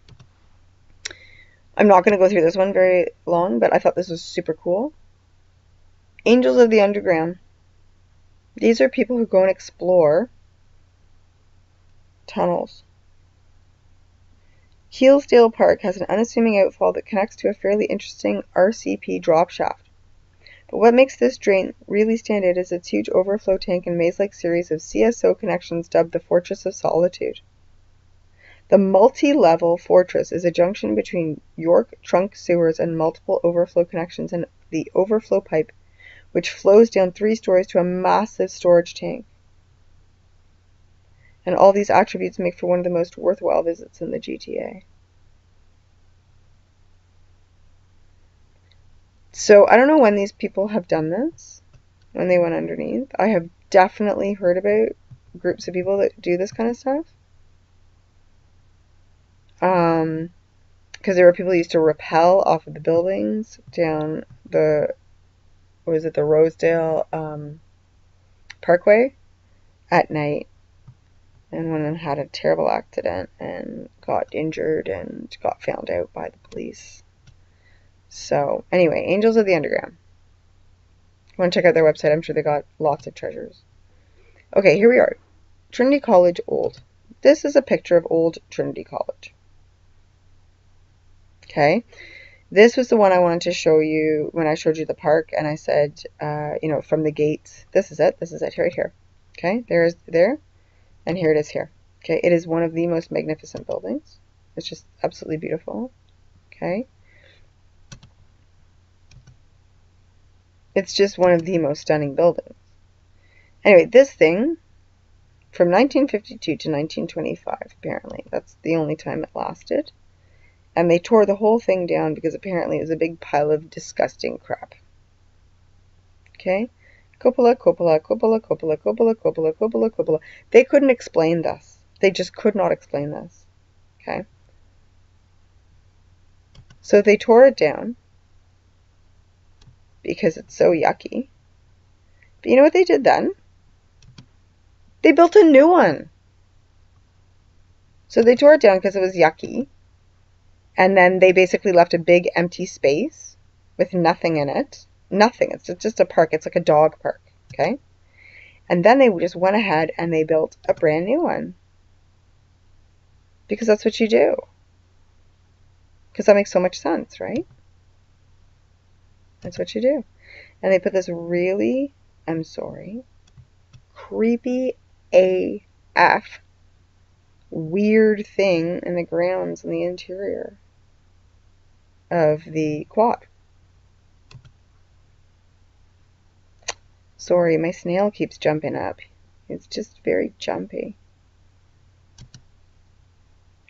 I'm not going to go through this one very long, but I thought this was super cool. Angels of the Underground. These are people who go and explore tunnels. Healesdale Park has an unassuming outfall that connects to a fairly interesting RCP drop shaft. But what makes this drain really stand out is its huge overflow tank and maze-like series of CSO connections dubbed the Fortress of Solitude. The multi-level fortress is a junction between York trunk sewers and multiple overflow connections and the overflow pipe, which flows down 3 stories to a massive storage tank. And all these attributes make for one of the most worthwhile visits in the GTA. So I don't know when these people have done this, when they went underneath. I have definitely heard about groups of people that do this kind of stuff. Because there were people who used to rappel off of the buildings down the Rosedale Parkway at night. And one of them had a terrible accident and got injured and got found out by the police. So, anyway, Angels of the Underground. You want to check out their website? I'm sure they got lots of treasures. Okay, here we are. Trinity College Old. This is a picture of old Trinity College. Okay. This was the one I wanted to show you when I showed you the park, and I said, from the gates. This is it. This is it right here. Okay, there, and here it is here. Okay, it is one of the most magnificent buildings. It's just absolutely beautiful. Okay. It's just one of the most stunning buildings. Anyway, this thing, from 1952 to 1925, apparently. That's the only time it lasted. And they tore the whole thing down because apparently it was a big pile of disgusting crap. Okay? Cupola, cupola, cupola, cupola, cupola, cupola, cupola, cupola. They couldn't explain this. They just could not explain this. Okay? So they tore it down because it's so yucky. But you know what they did then? They built a new one. So they tore it down because it was yucky. And then they basically left a big empty space with nothing in it. Nothing. It's just a park. It's like a dog park. Okay? And then they just went ahead and they built a brand new one. Because that's what you do. Because that makes so much sense, right? That's what you do. And they put this really, I'm sorry, creepy AF weird thing in the grounds in the interior of the quad. Sorry, my snail keeps jumping up. It's just very jumpy.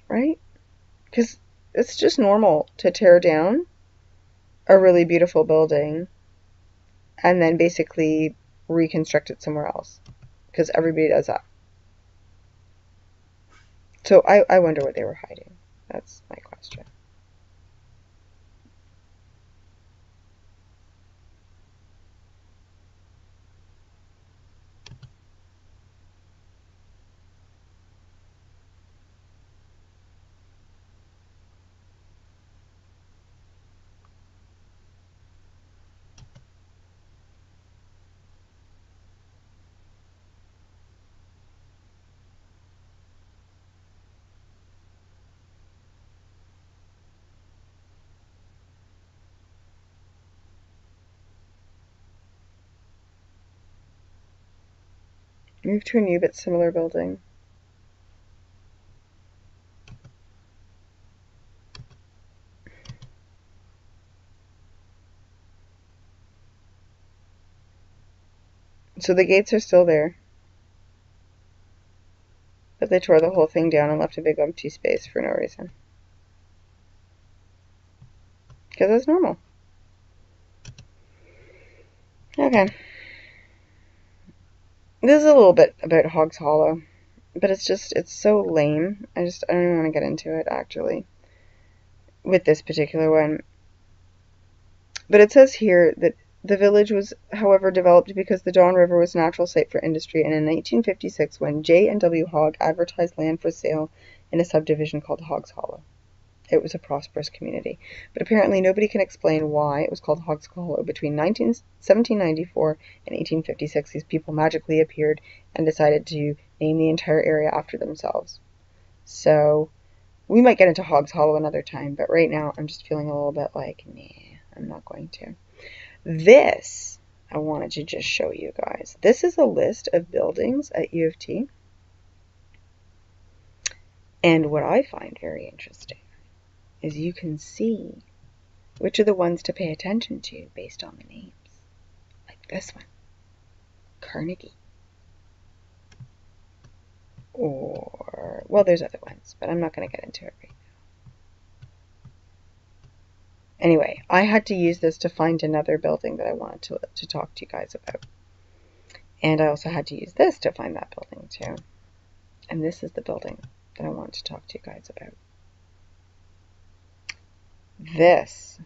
Right? Because it's just normal to tear down a really beautiful building and then basically reconstruct it somewhere else. Because everybody does that. So I wonder what they were hiding. That's my question. Move to a new but similar building. So the gates are still there. But they tore the whole thing down and left a big empty space for no reason. Because that's normal. Okay. This is a little bit about Hogs Hollow. But it's so lame. I don't even want to get into it, actually. With this particular one. But it says here that the village was, however, developed because the Don River was a natural site for industry, and in 1956, when J&W Hogg advertised land for sale in a subdivision called Hogs Hollow, it was a prosperous community. But apparently nobody can explain why it was called Hogs Hollow. Between 1794 and 1856, these people magically appeared and decided to name the entire area after themselves. So we might get into Hogs Hollow another time, but right now I'm just feeling a little bit like, nah, I'm not going to. This, I wanted to just show you guys. This is a list of buildings at U of T. And what I find very interesting is you can see which are the ones to pay attention to based on the names. Like this one, Carnegie. Or, well, there's other ones, but I'm not going to get into it right now. Anyway, I had to use this to find another building that I wanted to talk to you guys about. And I also had to use this to find that building too. And this is the building that I wanted to talk to you guys about. This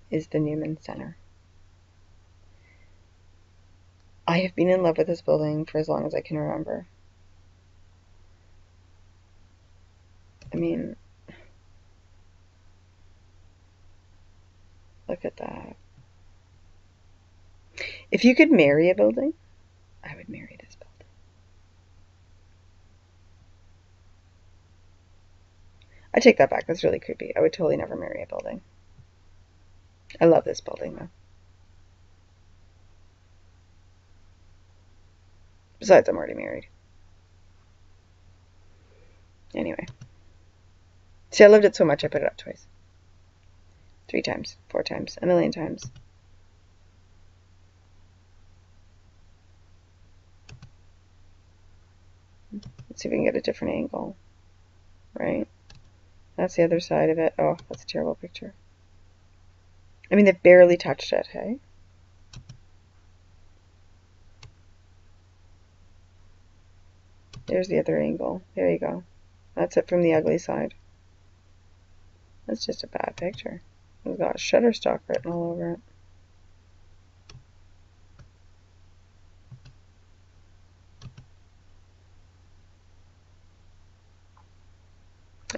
is the Newman Center. I have been in love with this building for as long as I can remember. I mean, look at that. If you could marry a building, I would marry this building. I take that back. That's really creepy. I would totally never marry a building. I love this building, though. Besides, I'm already married. Anyway. See, I loved it so much, I put it up twice. 3 times, 4 times, a million times. Let's see if we can get a different angle. Right? That's the other side of it. Oh, that's a terrible picture. I mean, they've barely touched it, hey? There's the other angle. There you go. That's it from the ugly side. That's just a bad picture. It's got Shutterstock written all over it.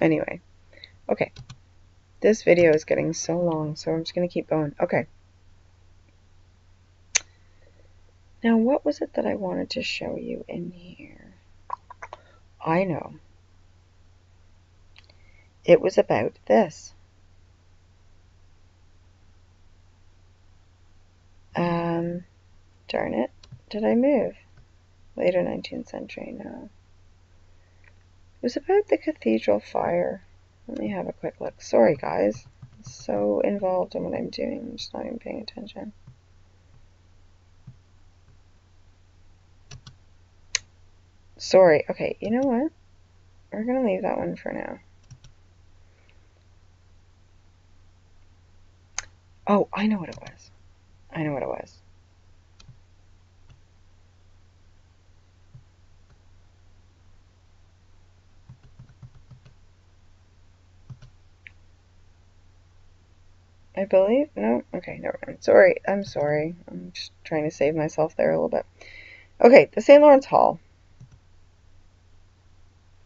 Anyway. Okay. This video is getting so long, so I'm just going to keep going. Okay. Now, what was it that I wanted to show you in here? I know. It was about this. Darn it. Did I move? Later 19th century, no. It was about the cathedral fire. Let me have a quick look. Sorry, guys. I'm so involved in what I'm doing. I'm just not even paying attention. Sorry. Okay, you know what? We're going to leave that one for now. Oh, I know what it was. I know what it was. I believe? No? Okay, never mind. Sorry. I'm sorry. I'm just trying to save myself there a little bit. Okay, the St. Lawrence Hall.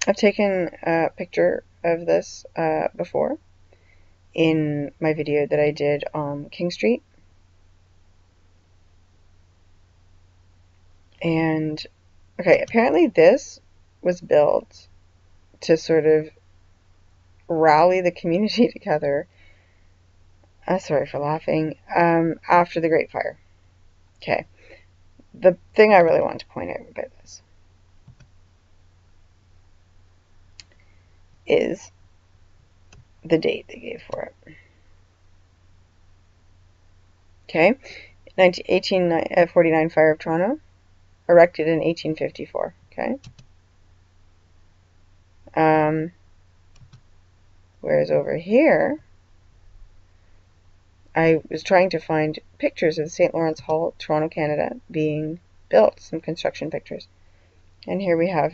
I've taken a picture of this before in my video that I did on King Street. And, okay, apparently this was built to sort of rally the community together. Sorry for laughing. After the Great Fire. Okay. The thing I really want to point out about this is the date they gave for it. Okay. 1849 Fire of Toronto, erected in 1854. Okay. Whereas over here, I was trying to find pictures of the St. Lawrence Hall, Toronto, Canada, being built, some construction pictures. And here we have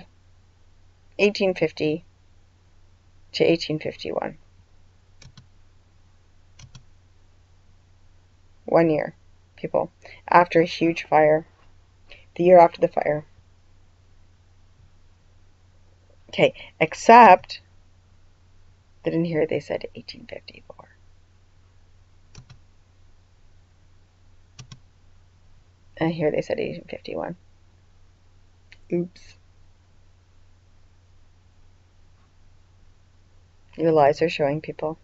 1850 to 1851. 1 year, people, after a huge fire. The year after the fire. Okay, except that in here they said 1854. And here they said 1851. Oops. Your lies are showing, people.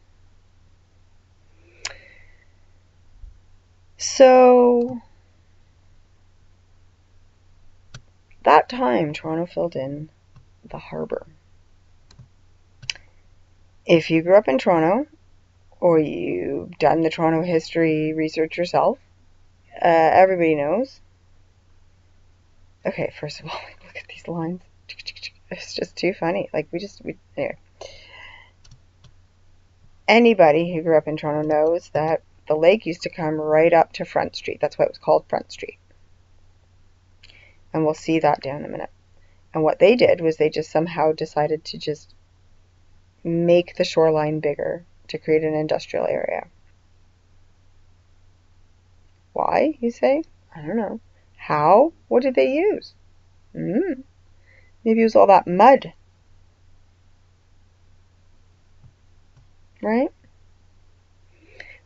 So, that time, Toronto filled in the harbor. If you grew up in Toronto, or you've done the Toronto history research yourself, everybody knows. Okay, first of all, look at these lines. It's just too funny. Like, anyway. Anybody who grew up in Toronto knows that the lake used to come right up to Front Street. That's why it was called Front Street. And we'll see that down in a minute. And what they did was they just somehow decided to just make the shoreline bigger to create an industrial area. Why, you say? I don't know. How? What did they use? Maybe it was all that mud. Right?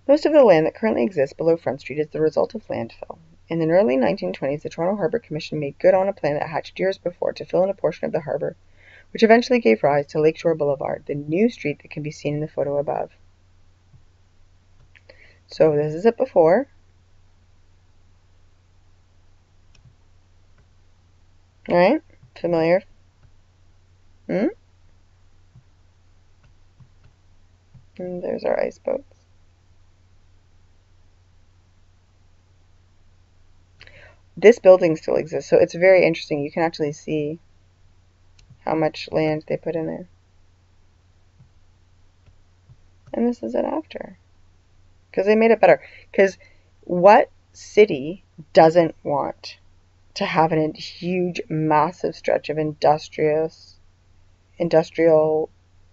Most of the land that currently exists below Front Street is the result of landfill. In the early 1920s, the Toronto Harbour Commission made good on a plan that hatched years before to fill in a portion of the harbour, which eventually gave rise to Lakeshore Boulevard, the new street that can be seen in the photo above. So this is it before. Alright? Familiar? And there's our ice boats. This building still exists, so it's very interesting. You can actually see how much land they put in there. And this is it after. Because they made it better. Because what city doesn't want to have a huge, massive stretch of industrial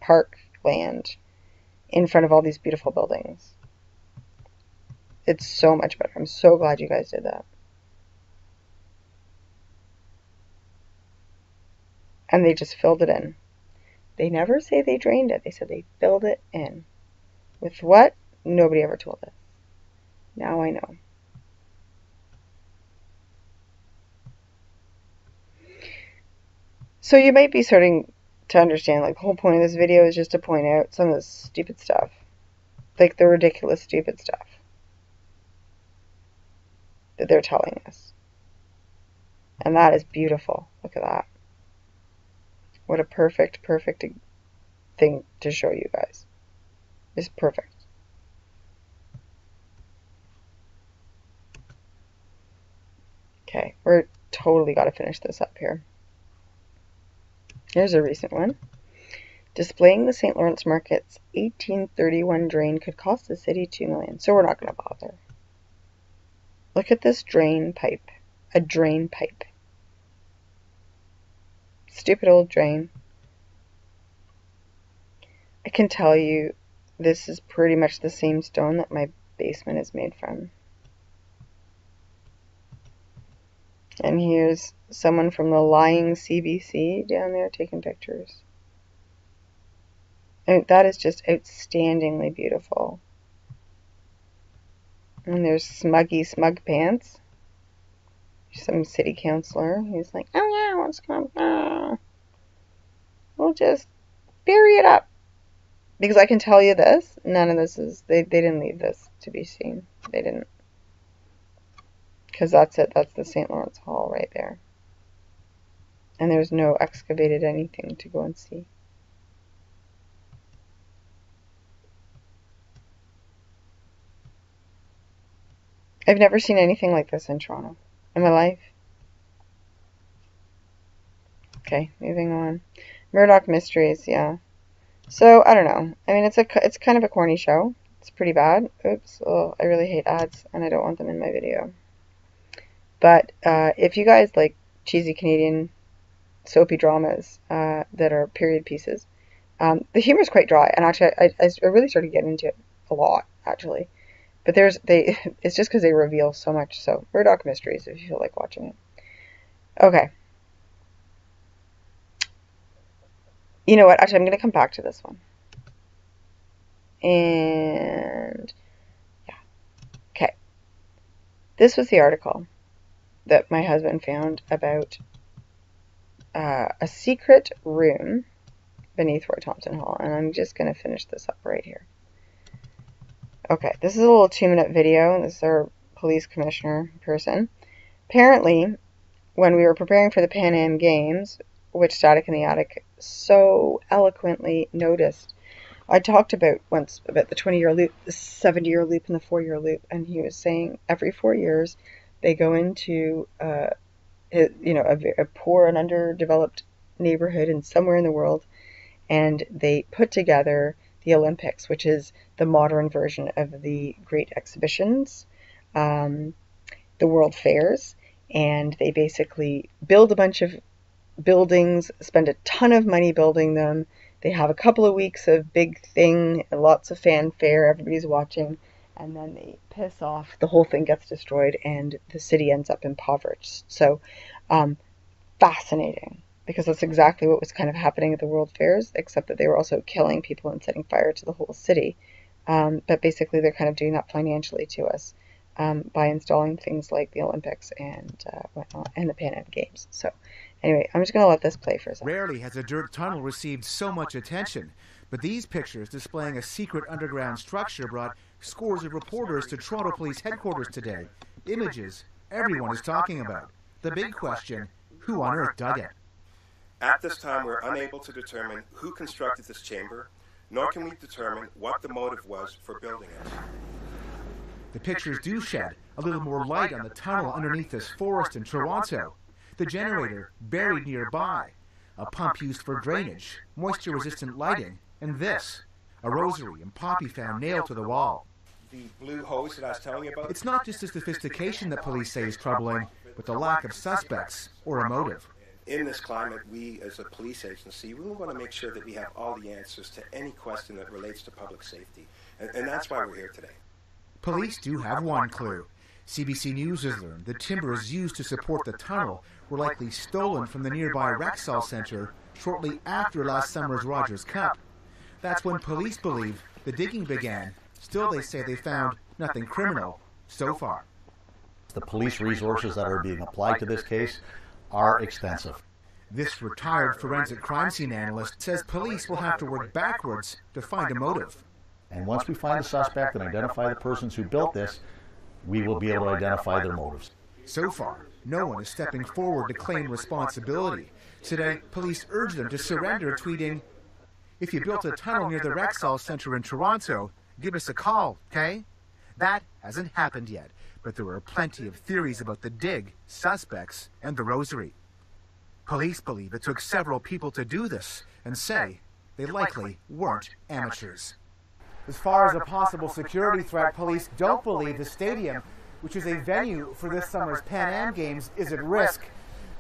park land in front of all these beautiful buildings? It's so much better. I'm so glad you guys did that. And they just filled it in. They never say they drained it. They said they filled it in. With what? Nobody ever told us. Now I know. So you might be starting to understand, like, the whole point of this video is just to point out some of the stupid stuff. Like, the ridiculous, stupid stuff that they're telling us. And that is beautiful. Look at that. What a perfect thing to show you guys. It's perfect. Okay, we're totally got to finish this up here. Here's a recent one. Displaying the St. Lawrence Market's 1831 drain could cost the city $2 million. So we're not going to bother. Look at this drain pipe. A drain pipe. Stupid old drain. I can tell you this is pretty much the same stone that my basement is made from. And here's someone from the lying CBC down there taking pictures. And that is just outstandingly beautiful. And there's Smug Pants. Some city councillor. He's like, oh yeah, let's come. Oh. We'll just bury it up. Because I can tell you this, none of this is, they didn't leave this to be seen. They didn't. Because that's it. That's the St. Lawrence Hall right there. And there's no excavated anything to go and see. I've never seen anything like this in Toronto in my life. Okay, moving on. Murdoch Mysteries, yeah. So, I don't know. I mean, it's kind of a corny show. It's pretty bad. Oops. Oh, I really hate ads, and I don't want them in my video. But if you guys like cheesy Canadian soapy dramas that are period pieces, the humor is quite dry. And actually, I really started getting into it a lot, actually. But it's just because they reveal so much. So, Murdoch Mysteries, if you feel like watching it. Okay. You know what? Actually, I'm going to come back to this one. And, yeah. Okay. This was the article that my husband found about a secret room beneath Roy Thompson Hall. And I'm just going to finish this up right here. Okay, this is a little 2-minute video. This is our police commissioner person. Apparently, when we were preparing for the Pan Am Games, which Static in the Attic so eloquently noticed, I talked about once about the 20-year loop, the 70-year loop, and the 4-year loop, and he was saying every 4 years they go into a poor and underdeveloped neighborhood and somewhere in the world, and they put together the Olympics, which is the modern version of the great exhibitions, the world fairs, and they basically build a bunch of buildings, spend a ton of money building them. They have a couple of weeks of big thing, lots of fanfare, everybody's watching, and then they piss off, the whole thing gets destroyed, and the city ends up impoverished. So, fascinating, because that's exactly what was kind of happening at the World Fairs, except that they were also killing people and setting fire to the whole city. But basically they're kind of doing that financially to us by installing things like the Olympics and whatnot, and the Pan Am Games. So anyway, I'm just going to let this play for a second. Rarely has a dirt tunnel received so much attention, but these pictures displaying a secret underground structure brought scores of reporters to Toronto Police Headquarters today. Images everyone is talking about. The big question, who on earth dug it? At this time, we're unable to determine who constructed this chamber, nor can we determine what the motive was for building it. The pictures do shed a little more light on the tunnel underneath this forest in Toronto. The generator buried nearby, a pump used for drainage, moisture-resistant lighting, and this, a rosary and poppy found nailed to the wall. The blue hose that I was telling you about? It's not just the sophistication that police say is troubling, but the lack of suspects or a motive. In this climate, we as a police agency, we want to make sure that we have all the answers to any question that relates to public safety. And that's why we're here today. Police do have one clue. CBC News has learned the timbers used to support the tunnel were likely stolen from the nearby Rexall Centre shortly after last summer's Rogers Cup. That's when police believe the digging began. Still, they say they found nothing criminal so far. The police resources that are being applied to this case are extensive. This retired forensic crime scene analyst says police will have to work backwards to find a motive. And once we find the suspect and identify the persons who built this, we will be able to identify their motives. So far, no one is stepping forward to claim responsibility. Today, police urge them to surrender, tweeting, "If you built a tunnel near the Rexall Centre in Toronto, give us a call, okay?" That hasn't happened yet, but there are plenty of theories about the dig, suspects, and the rosary. Police believe it took several people to do this and say they likely weren't amateurs. As far as a possible security threat, police don't believe the stadium, which is a venue for this summer's Pan Am Games, is at risk.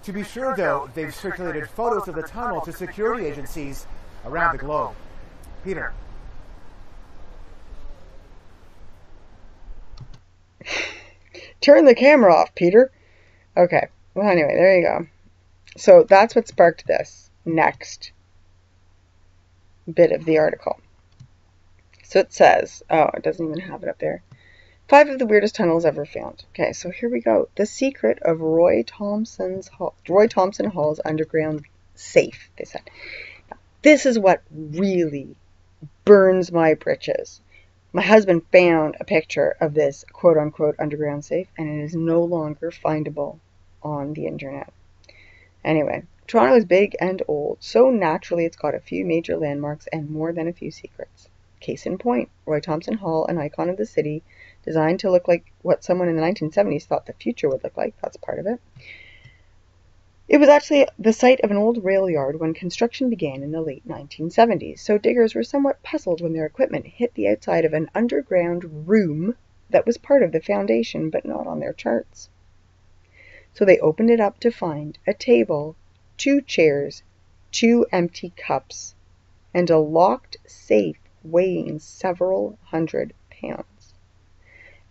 To be sure, though, they've circulated photos of the tunnel to security agencies around the globe. Peter. Turn the camera off, Peter. Okay. Well, anyway, there you go. So that's what sparked this next bit of the article. So it says, oh, it doesn't even have it up there. 5 of the weirdest tunnels ever found. Okay, so here we go. The secret of Roy Thompson Hall's underground safe, they said. Now, this is what really burns my britches. My husband found a picture of this quote-unquote underground safe, and it is no longer findable on the internet. Anyway, Toronto is big and old, so naturally it's got a few major landmarks and more than a few secrets. Case in point, Roy Thompson Hall, an icon of the city, designed to look like what someone in the 1970s thought the future would look like. That's part of it. It was actually the site of an old rail yard when construction began in the late 1970s, so diggers were somewhat puzzled when their equipment hit the outside of an underground room that was part of the foundation but not on their charts. So they opened it up to find a table, 2 chairs, 2 empty cups, and a locked safe weighing several hundred pounds.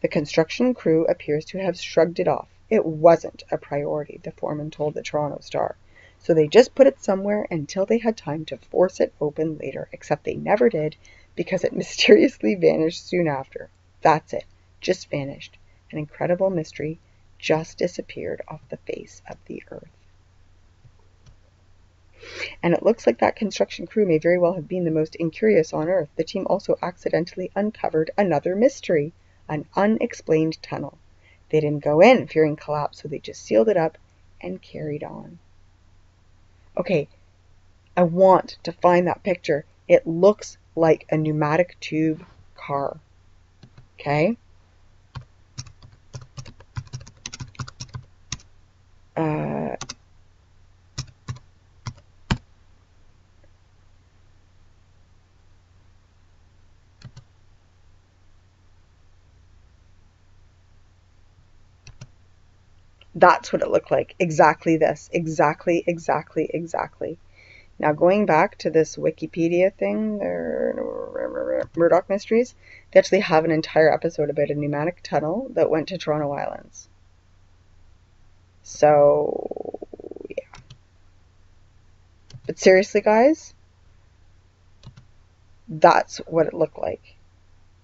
The construction crew appears to have shrugged it off. It wasn't a priority, the foreman told the Toronto Star. So they just put it somewhere until they had time to force it open later, except they never did because it mysteriously vanished soon after. That's it. Just vanished. An incredible mystery just disappeared off the face of the earth. And it looks like that construction crew may very well have been the most incurious on earth. The team also accidentally uncovered another mystery, an unexplained tunnel. They didn't go in fearing collapse, so they just sealed it up and carried on. Okay, I want to find that picture. It looks like a pneumatic tube car. Okay? That's what it looked like. Exactly this. Exactly. Now going back to this Wikipedia thing, Murdoch Mysteries, they actually have an entire episode about a pneumatic tunnel that went to Toronto Islands. So, yeah. But seriously, guys, that's what it looked like.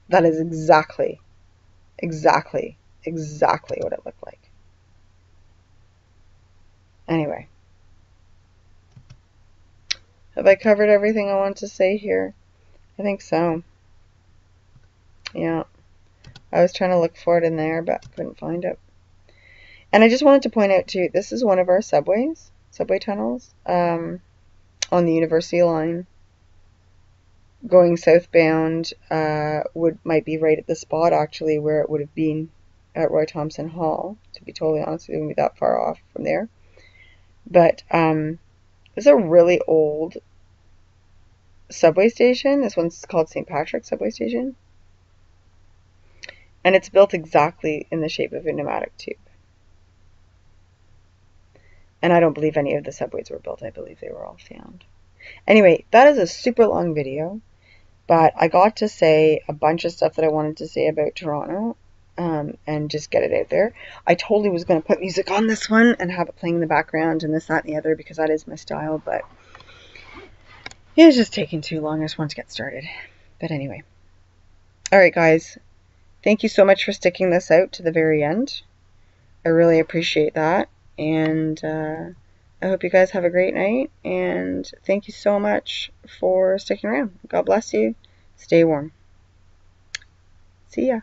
That is exactly what it looked like. Anyway, have I covered everything I want to say here? I think so. Yeah. I was trying to look for it in there, but couldn't find it. And I just wanted to point out, too, this is one of our subway tunnels, on the University line. Going southbound might be right at the spot, actually, where it would have been at Roy Thompson Hall. To be totally honest, it wouldn't be that far off from there. But it's a really old subway station. This one's called St. Patrick's Subway Station. And it's built exactly in the shape of a pneumatic tube. And I don't believe any of the subways were built. I believe they were all found. Anyway, that is a super long video. But I got to say a bunch of stuff that I wanted to say about Toronto. And just get it out there. I totally was going to put music on this one and have it playing in the background and this, that, and the other because that is my style, but it's just taking too long. I just want to get started. But anyway. Alright, guys. Thank you so much for sticking this out to the very end. I really appreciate that. And I hope you guys have a great night. And thank you so much for sticking around. God bless you. Stay warm. See ya.